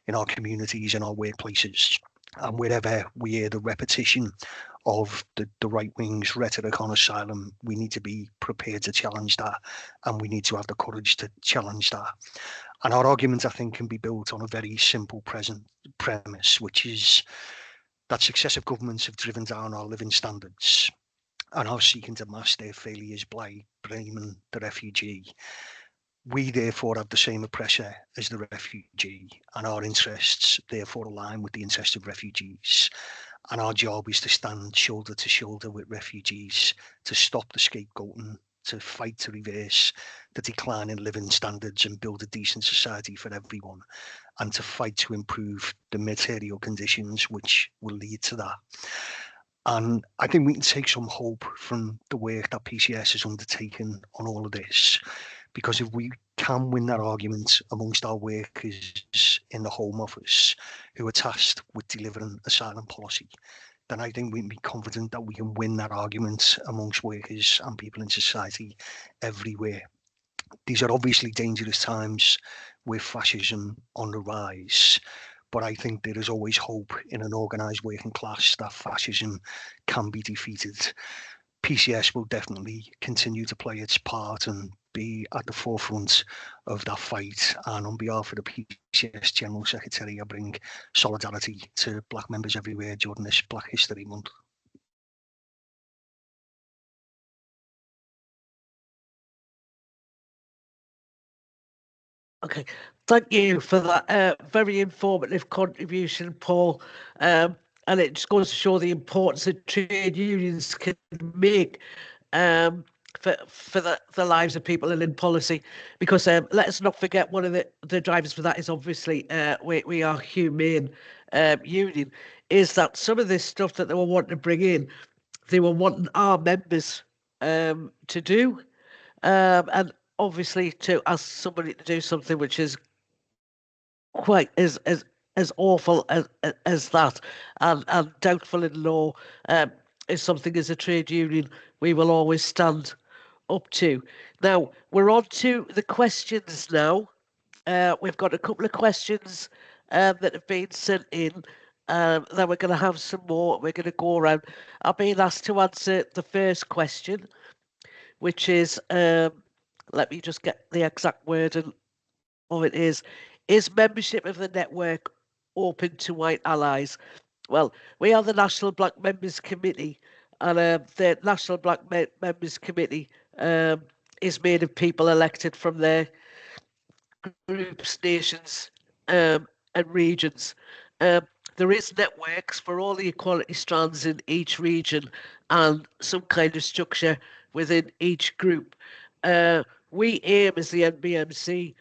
in our communities, in our workplaces. And wherever we hear the repetition of the right wing's rhetoric on asylum, we need to be prepared to challenge that, and we need to have the courage to challenge that. And our argument, I think, can be built on a very simple premise, which is that successive governments have driven down our living standards and are seeking to mask their failures by blaming the refugee. We therefore have the same oppressor as the refugee, and our interests therefore align with the interests of refugees. And our job is to stand shoulder to shoulder with refugees to stop the scapegoating, to fight to reverse the decline in living standards and build a decent society for everyone, and to fight to improve the material conditions which will lead to that. And I think we can take some hope from the work that PCS has undertaken on all of this, because if we can win that argument amongst our workers in the Home Office who are tasked with delivering asylum policy, then I think we can be confident that we can win that argument amongst workers and people in society everywhere. These are obviously dangerous times with fascism on the rise, but I think there is always hope in an organised working class that fascism can be defeated. PCS will definitely continue to play its part, and be at the forefront of that fight. And on behalf of the PCS General Secretary, I bring solidarity to Black members everywhere during this Black History Month. Okay, thank you for that very informative contribution, Paul. And it just goes to show the importance that trade unions can make for the lives of people and in policy. Because let us not forget, one of the drivers for that is obviously we are humane union, is that some of this stuff that they were wanting to bring in, they were wanting our members to do. And obviously to ask somebody to do something which is quite as awful as that, and doubtful in law, is something as a trade union we will always stand up to. Now we're on to the questions now. We've got a couple of questions that have been sent in. Then we're going to have some more. We're going to go around. I've been asked to answer the first question, which is, let me just get the exact wording of it is membership of the network open to white allies? Well, we are the National Black Members Committee, and the National Black Members Committee is made of people elected from their groups, nations, and regions. There is networks for all the equality strands in each region and some kind of structure within each group. We aim as the NBMC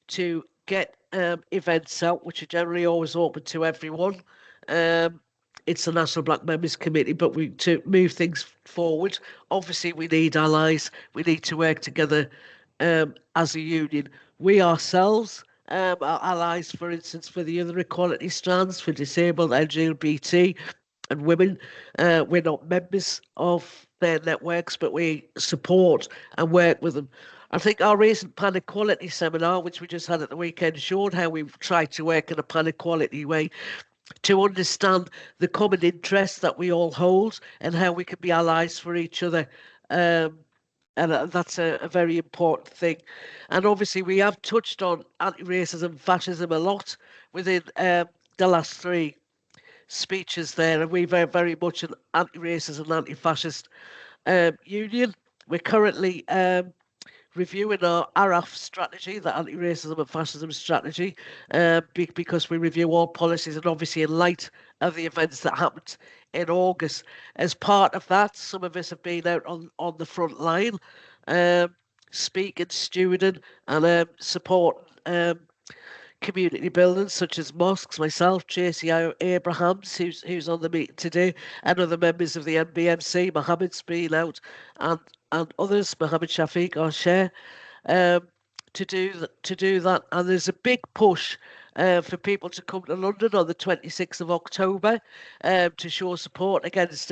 to get events out, which are generally always open to everyone. It's the National Black Members Committee, but to move things forward, obviously we need allies. We need to work together as a union. We ourselves are allies, for instance, for the other equality strands, for disabled, LGBT and women. We're not members of their networks, but we support and work with them. I think our recent pan equality seminar, which we just had at the weekend, showed how we've tried to work in a pan equality way to understand the common interests that we all hold and how we can be allies for each other. And that's a very important thing. And obviously, we have touched on anti-racism, fascism a lot within the last three speeches there, and we're very, very much an anti-racist and anti-fascist union. We're currently reviewing our ARAF strategy, the anti-racism and fascism strategy, because we review all policies, and obviously in light of the events that happened in August. As part of that, some of us have been out on the front line, speaking, stewarding, and supporting community buildings such as mosques. Myself, Tracy Abrahams, who's on the meeting today, and other members of the NBMC, Mohammed's been out, and others, Mohammed Shafiq, our chair, to do that. And there's a big push for people to come to London on the 26th of October to show support against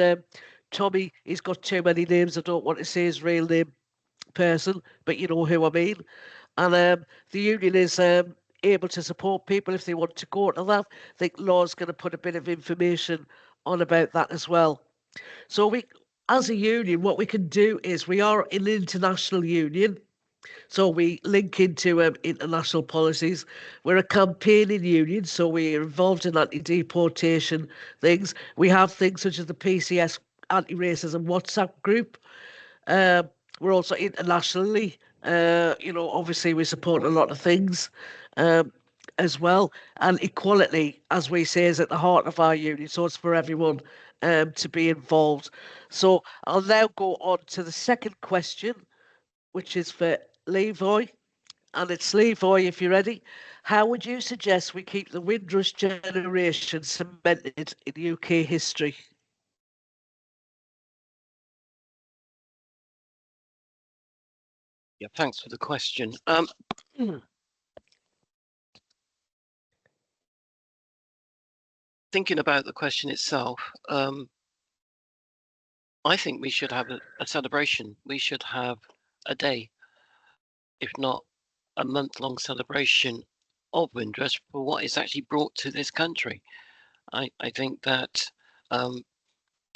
Tommy. He's got too many names. I don't want to say his real name, person, but you know who I mean. And the union is able to support people if they want to go to that. I think Law's going to put a bit of information on about that as well. So we, as a union, what we can do is we are an international union. So we link into international policies. We're a campaigning union, so we're involved in anti-deportation things. We have things such as the PCS anti-racism WhatsApp group. We're also internationally, obviously we support a lot of things as well. And equality, as we say, is at the heart of our union. So it's for everyone to be involved. So I'll now go on to the second question, which is for Levi. And it's Levi, if you're ready. How would you suggest we keep the Windrush generation cemented in UK history? Yeah, thanks for the question. Thinking about the question itself, I think we should have a celebration. We should have a day, if not a month-long celebration of Windrush for what it's actually brought to this country. I think that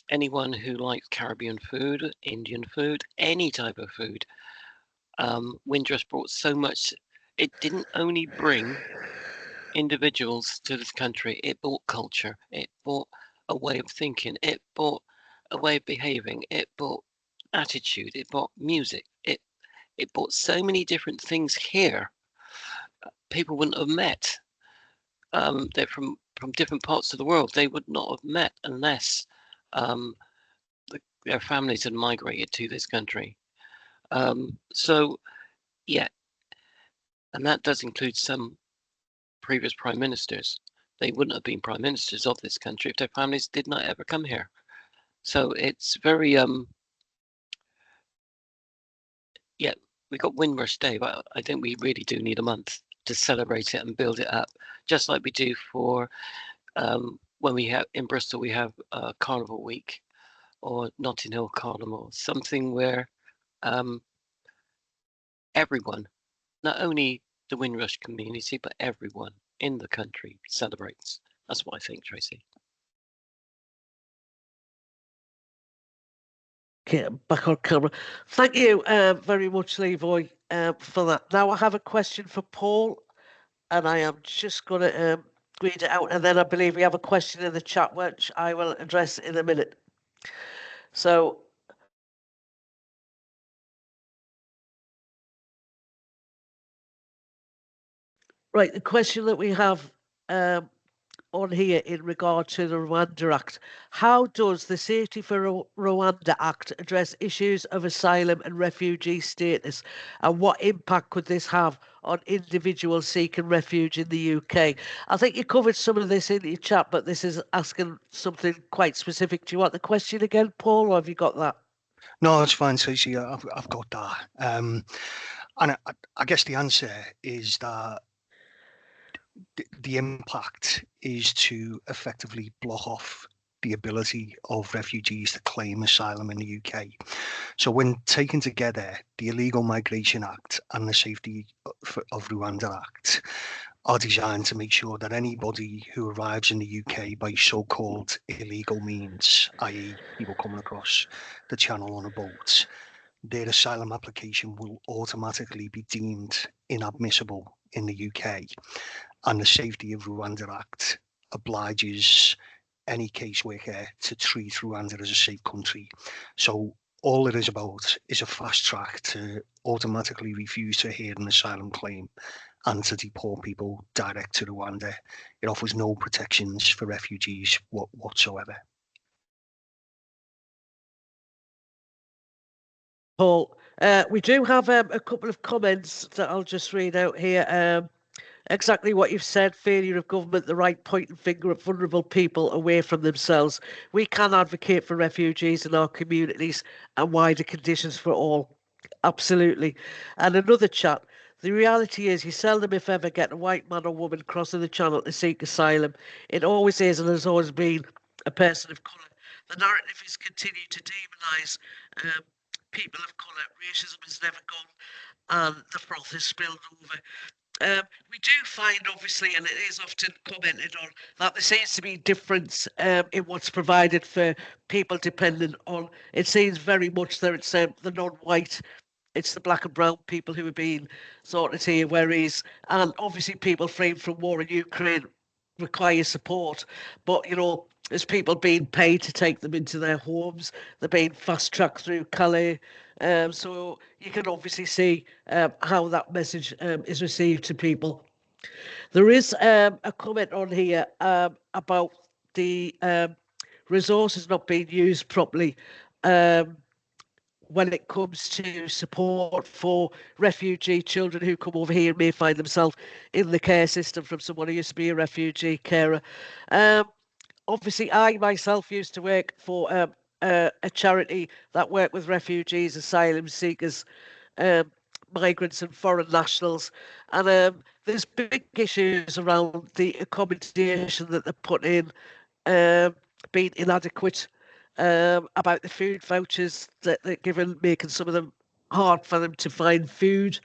anyone who likes Caribbean food, Indian food, any type of food, Windrush brought so much. It didn't only bring individuals to this country, it brought culture, it brought a way of thinking, it brought a way of behaving, it brought attitude, it brought music, it brought so many different things here people wouldn't have met. They're from different parts of the world. They would not have met unless um, their families had migrated to this country. So, yeah, and that does include some previous prime ministers. They wouldn't have been prime ministers of this country if their families did not ever come here. So it's very yeah, we got Windrush Day, but I think we really do need a month to celebrate it and build it up, just like we do for when we have in Bristol we have Carnival Week or Notting Hill Carnival, something where everyone, not only the Windrush community, but everyone in the country celebrates. That's what I think, Tracy. Okay, back on camera. Thank you very much, Leroy, for that. Now I have a question for Paul, and I am just going to read it out, and then I believe we have a question in the chat, which I will address in a minute. So, right, the question that we have on here in regard to the Rwanda Act. How does the Safety for Rwanda Act address issues of asylum and refugee status? And what impact could this have on individuals seeking refuge in the UK? I think you covered some of this in your chat, but this is asking something quite specific. Do you want the question again, Paul, or have you got that? No, that's fine, Tracy. I've got that. And I guess the answer is that the impact is to effectively block off the ability of refugees to claim asylum in the UK. So when taken together, the Illegal Migration Act and the Safety of Rwanda Act are designed to make sure that anybody who arrives in the UK by so-called illegal means, i.e. people coming across the channel on a boat, their asylum application will automatically be deemed inadmissible in the UK. And the Safety of Rwanda Act obliges any caseworker to treat Rwanda as a safe country. So all it is about is a fast track to automatically refuse to hear an asylum claim and to deport people direct to Rwanda. It offers no protections for refugees whatsoever. Paul, we do have a couple of comments that I'll just read out here. Exactly what you've said, failure of government, the right pointing finger at vulnerable people away from themselves. We can advocate for refugees in our communities and wider conditions for all. Absolutely. And another chat. The reality is, you seldom, if ever, get a white man or woman crossing the channel to seek asylum. It always is and has always been a person of colour. The narrative is continued to demonise people of colour. Racism has never gone, and the froth has spilled over. We do find, obviously, and it is often commented on, that there seems to be difference in what's provided for people dependent on. It seems very much that it's the non-white, it's the black and brown people who are being sorted here, whereas, and obviously people freed from war in Ukraine require support, but there's people being paid to take them into their homes. They're being fast tracked through Calais. So you can obviously see how that message is received to people. There is a comment on here about the resources not being used properly when it comes to support for refugee children who come over here and may find themselves in the care system from someone who used to be a refugee carer. Obviously, I myself used to work for a charity that worked with refugees, asylum seekers, migrants and foreign nationals. And there's big issues around the accommodation that they're put in being inadequate, about the food vouchers that they're given, making some of them hard for them to find food,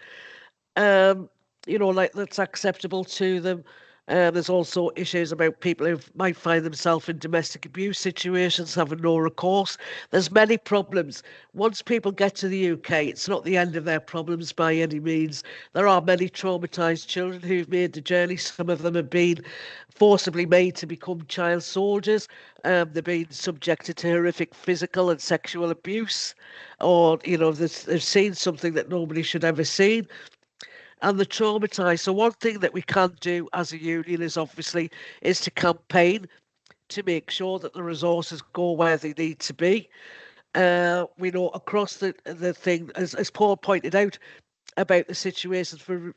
like that's acceptable to them. There's also issues about people who might find themselves in domestic abuse situations, having no recourse. There's many problems. Once people get to the UK, it's not the end of their problems by any means. There are many traumatised children who've made the journey. Some of them have been forcibly made to become child soldiers. They've been subjected to horrific physical and sexual abuse, or they've seen something that nobody should ever see, and the traumatised. So one thing that we can do as a union is to campaign to make sure that the resources go where they need to be. We know across the thing, as Paul pointed out about the situations for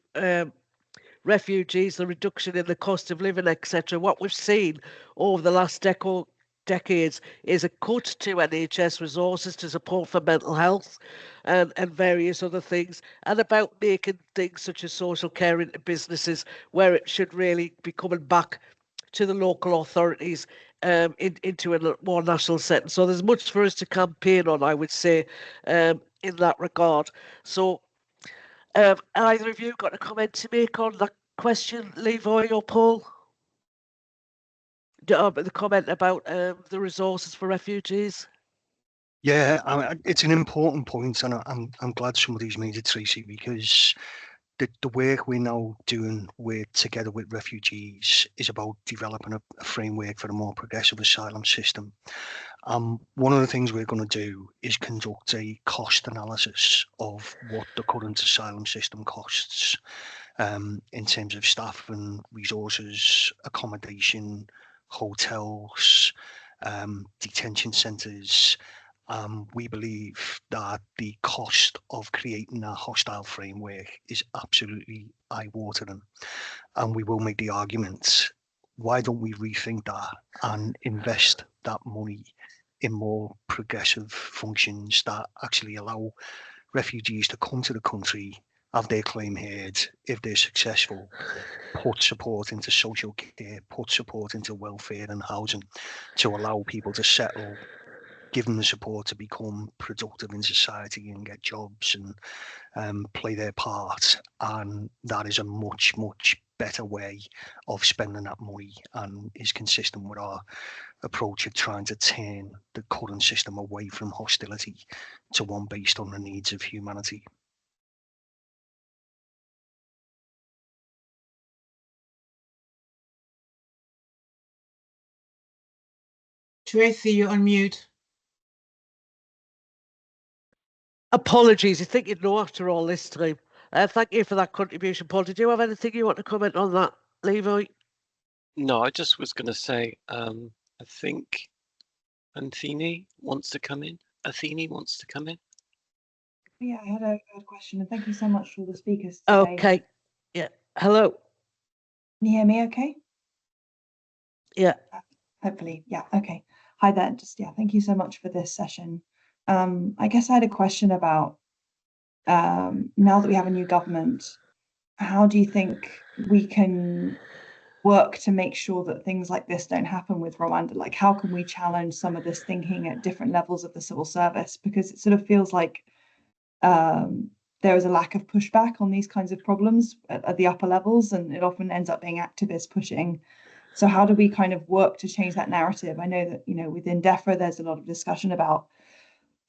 refugees, the reduction in the cost of living, etc. What we've seen over the last decades is a cut to NHS resources to support for mental health and various other things, and about making things such as social care into businesses, where it should really be coming back to the local authorities into a more national setting. So there's much for us to campaign on, I would say, in that regard. So either of you got a comment to make on that question, Levi or Paul? The comment about the resources for refugees. Yeah, it's an important point, and I'm glad somebody's made it, Tracy, because the work we're now doing together with refugees is about developing a framework for a more progressive asylum system. One of the things we're going to do is conduct a cost analysis of what the current asylum system costs, in terms of staff and resources, accommodation, hotels, detention centres. We believe that the cost of creating a hostile framework is absolutely eye-watering, and we will make the argument, why don't we rethink that and invest that money in more progressive functions that actually allow refugees to come to the country, have their claim heard, if they're successful, put support into social care, put support into welfare and housing to allow people to settle, give them the support to become productive in society and get jobs and play their part. And that is a much, much better way of spending that money, and is consistent with our approach of trying to turn the current system away from hostility to one based on the needs of humanity. Tracy, you're on mute. Apologies, I think you'd know after all this time. Thank you for that contribution, Paul. Did you have anything you want to comment on that, Levi? No, I just was going to say, I think Athene wants to come in. Yeah, I had a question, and thank you so much for all the speakers today. Okay. Yeah. Hello. Can you hear me okay? Yeah. Hopefully, yeah, okay. Hi there, thank you so much for this session. I guess I had a question about, now that we have a new government, how do you think we can work to make sure that things like this don't happen with Rwanda? Like, how can we challenge some of this thinking at different levels of the civil service? Because it sort of feels like there is a lack of pushback on these kinds of problems at the upper levels, and it often ends up being activists pushing. So how do we kind of work to change that narrative? I know that, within DEFRA, there's a lot of discussion about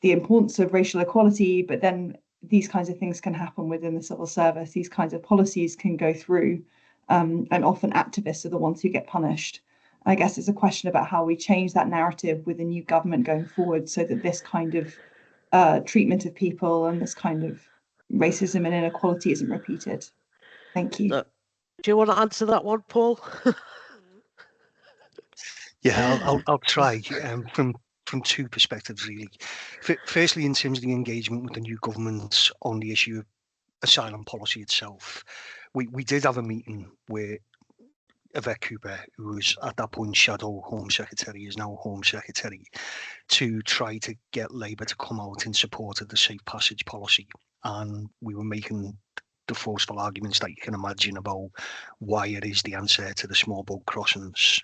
the importance of racial equality, but then these kinds of things can happen within the civil service. These kinds of policies can go through, and often activists are the ones who get punished. I guess it's a question about how we change that narrative with a new government going forward, so that this kind of treatment of people and this kind of racism and inequality isn't repeated. Thank you. Do you want to answer that one, Paul? Yeah, I'll try from two perspectives, really. Firstly, in terms of the engagement with the new government on the issue of asylum policy itself, we did have a meeting where Yvette Cooper, who was at that point Shadow Home Secretary, is now Home Secretary, to try to get Labour to come out in support of the Safe Passage policy. And we were making the forceful arguments that you can imagine about why it is the answer to the small boat crossings.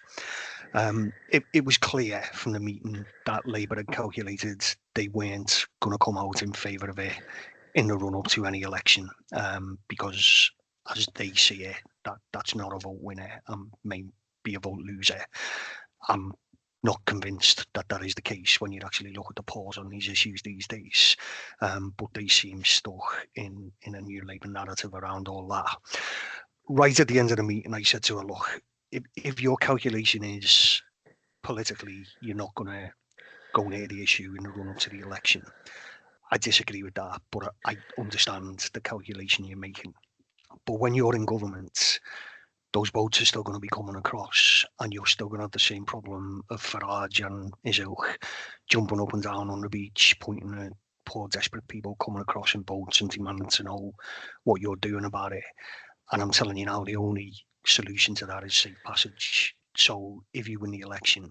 It was clear from the meeting that Labour had calculated they weren't going to come out in favour of it in the run-up to any election, because, as they see it, that's not a vote winner and may be a vote loser. I'm not convinced that that is the case when you actually look at the polls on these issues these days, but they seem stuck in a new Labour narrative around all that. Right at the end of the meeting, I said to her, look, if your calculation is politically you're not going to go near the issue in the run up to the election, I disagree with that, but I understand the calculation you're making. But when you're in government, those votes are still going to be coming across, and you're still going to have the same problem of Farage and his ilk jumping up and down on the beach, pointing at poor, desperate people coming across in boats and demanding to know what you're doing about it. And I'm telling you now, the only solution to that is safe passage. So if you win the election,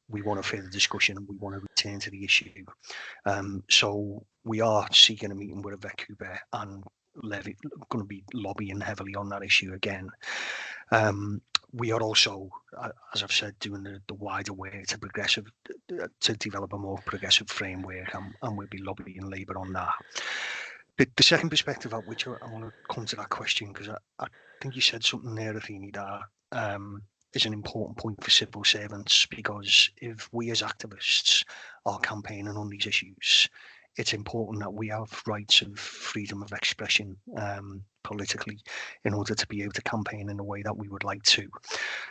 we want a further discussion and we want to return to the issue. So we are seeking a meeting with Yvette Cooper and Levy, going to be lobbying heavily on that issue again. We are also, as I've said, doing the wider way to develop a more progressive framework, and we'll be lobbying Labour on that. The second perspective at which I want to come to that question, because I think you said something there, Athene, that is an important point for civil servants, because if we as activists are campaigning on these issues, it's important that we have rights of freedom of expression politically in order to be able to campaign in the way that we would like to.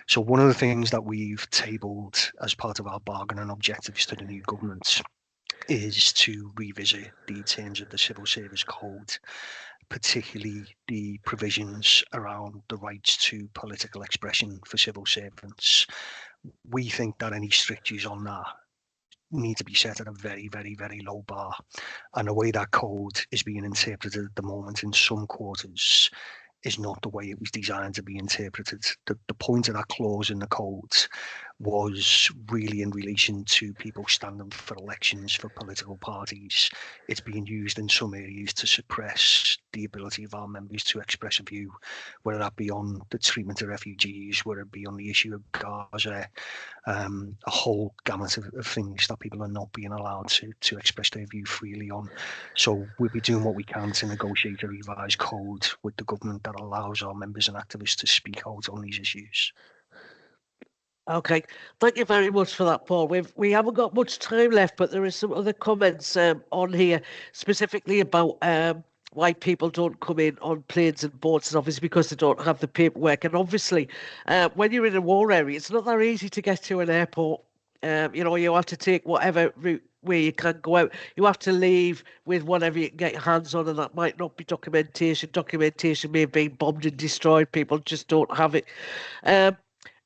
So one of the things that we've tabled as part of our bargaining objectives to the new government is to revisit the terms of the Civil Service Code, particularly the provisions around the rights to political expression for civil servants. We think that any strictures on that need to be set at a very, very, very low bar. And the way that code is being interpreted at the moment in some quarters is not the way it was designed to be interpreted. The point of that clause in the code was really in relation to people standing for elections for political parties. It's being used in some areas to suppress the ability of our members to express a view, whether that be on the treatment of refugees, whether it be on the issue of Gaza, a whole gamut of things that people are not being allowed to express their view freely on. So we'll be doing what we can to negotiate a revised code with the government that allows our members and activists to speak out on these issues. Okay, thank you very much for that, Paul. We haven't got much time left, but there is some other comments on here, specifically about why people don't come in on planes and boats, and obviously because they don't have the paperwork. And obviously, when you're in a war area, it's not that easy to get to an airport. You know, you have to take whatever route where you can go out. You have to leave with whatever you can get your hands on, and that might not be documentation. Documentation may have been bombed and destroyed. People just don't have it.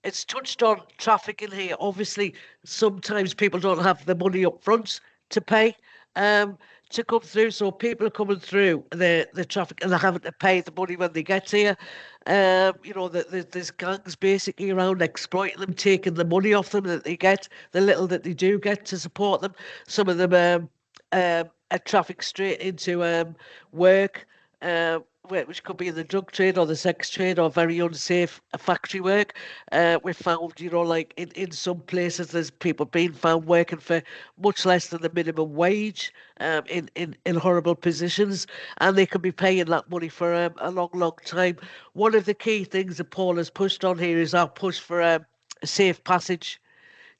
It's touched on traffic in here. Obviously, sometimes people don't have the money up front to pay to come through. So people are coming through the traffic and they're having to pay the money when they get here. You know, there's gangs basically around exploiting them, taking the money off them that they get, the little that they do get to support them. Some of them are traffic straight into work. Which could be in the drug trade or the sex trade or very unsafe factory work. We've found, you know, like in some places there's people being found working for much less than the minimum wage in horrible positions, and they could be paying that money for a long, long time. One of the key things that Paul has pushed on here is our push for a safe passage,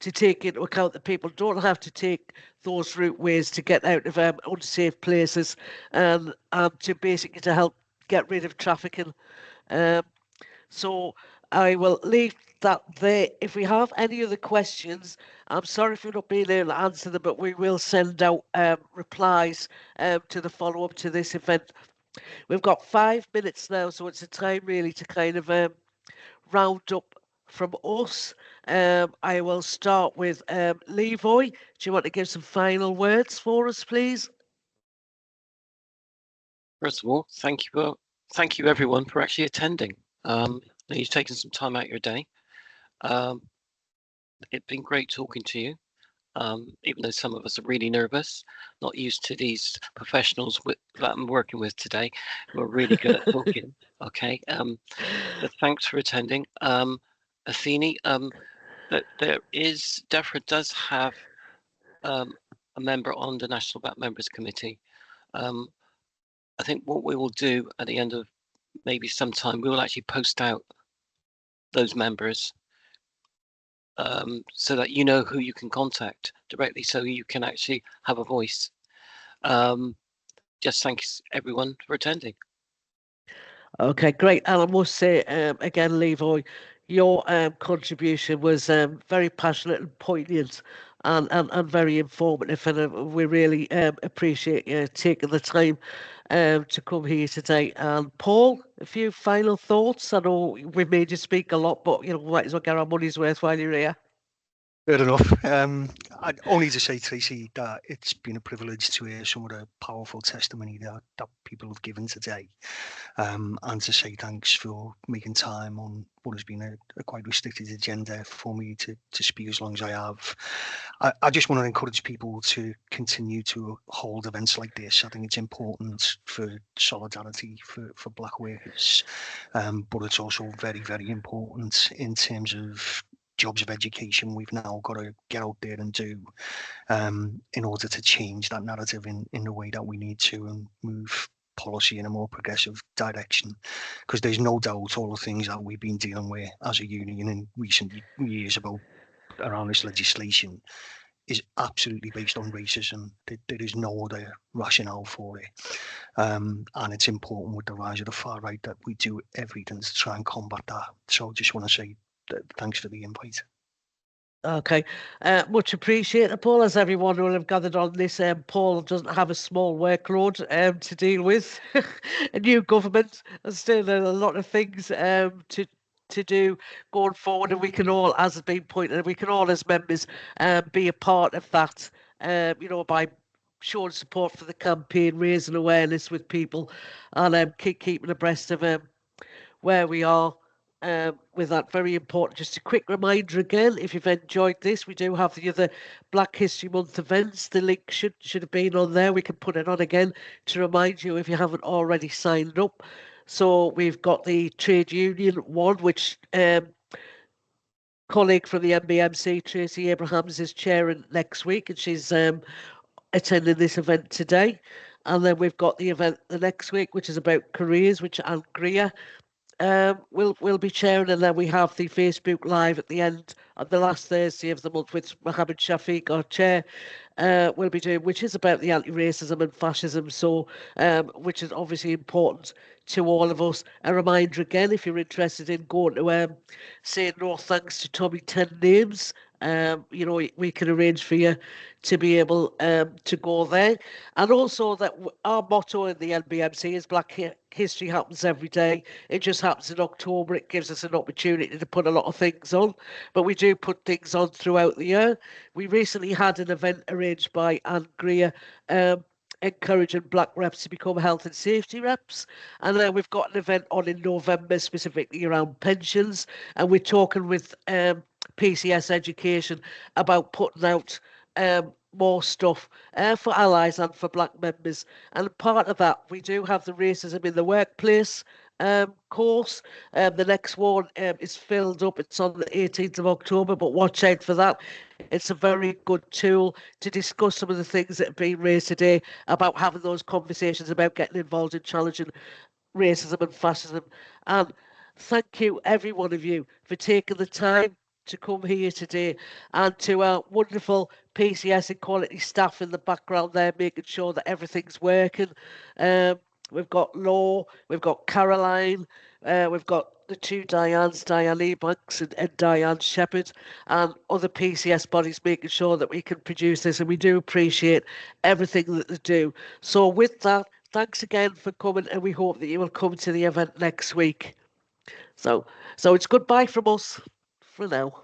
to take into account that people don't have to take those route ways to get out of unsafe places, and to basically to help get rid of trafficking. So I will leave that there. If we have any other questions, I'm sorry if we're not being able to answer them, but we will send out replies to the follow-up to this event. We've got 5 minutes now, so it's a time really to kind of round up from us. I will start with Levoy. Do you want to give some final words for us, please? First of all, thank you everyone for actually attending. You've taken some time out of your day. It's been great talking to you, even though some of us are really nervous, not used to these professionals that I'm working with today, who are really good at talking. Okay, but thanks for attending. Athene, DEFRA does have a member on the National Black Members Committee. I think what we will do at the end of maybe sometime we will actually post out those members so that you know who you can contact directly, so you can actually have a voice. Just thanks everyone for attending. Okay, great. And I must say, again, Levi, your contribution was very passionate and poignant and very informative. And we really appreciate you taking the time to come here today. And Paul, a few final thoughts. I know we've made you speak a lot, but we might as well get our money's worth while you're here. Fair enough. I'd only to say, Tracy, that it's been a privilege to hear some of the powerful testimony that people have given today, and to say thanks for making time on what has been a quite restricted agenda for me to speak as long as I have. I just want to encourage people to continue to hold events like this. I think it's important for solidarity for Black workers, but it's also very, very important in terms of jobs of education we've now got to get out there and do in order to change that narrative in the way that we need to and move policy in a more progressive direction, because there's no doubt all the things that we've been dealing with as a union in recent years around this legislation is absolutely based on racism. There is no other rationale for it, and it's important with the rise of the far right that we do everything to try and combat that. So I just want to say thanks for the invite. Okay, much appreciated, Paul. As everyone will have gathered on this, Paul doesn't have a small workload to deal with. A new government, and still a lot of things to do going forward, and we can all, as has been pointed out, we can all as members be a part of that. By showing support for the campaign, raising awareness with people, and keeping abreast of where we are. With that, very important. Just a quick reminder again, if you've enjoyed this, we do have the other Black History Month events. The link should have been on there. We can put it on again to remind you if you haven't already signed up. So we've got the trade union one, which colleague from the MBMC, Tracy Abrahams, is chairing next week, and she's attending this event today. And then we've got the event the next week, which is about careers, which Anne Greer we'll be chairing, and then we have the Facebook Live at the end of the last Thursday of the month, which Mohammed Shafiq, our chair, will be doing, which is about the anti-racism and fascism. So, which is obviously important to all of us. A reminder again, if you're interested in going to say no thanks to Tommy 10 Names, we can arrange for you to be able to go there. And also that our motto in the NBMC is Black History happens every day. It just happens in October. It gives us an opportunity to put a lot of things on, but we do put things on throughout the year. We recently had an event arranged by Anne Greer, encouraging Black reps to become health and safety reps. And then we've got an event on in November specifically around pensions, and we're talking with PCS Education about putting out more stuff for allies and for Black members. And part of that, we do have the racism in the workplace course. The next one is filled up. It's on the 18th of October, but watch out for that. It's a very good tool to discuss some of the things that have been raised today about having those conversations about getting involved in challenging racism and fascism. And thank you, every one of you, for taking the time to come here today, and to our wonderful PCS and quality staff in the background there, making sure that everything's working. We've got Law, we've got Caroline, we've got the two Dianes, Diane Ebanks and Diane Shepherd, and other PCS bodies making sure that we can produce this, and we do appreciate everything that they do. So with that, thanks again for coming, and we hope that you will come to the event next week. So it's goodbye from us for now.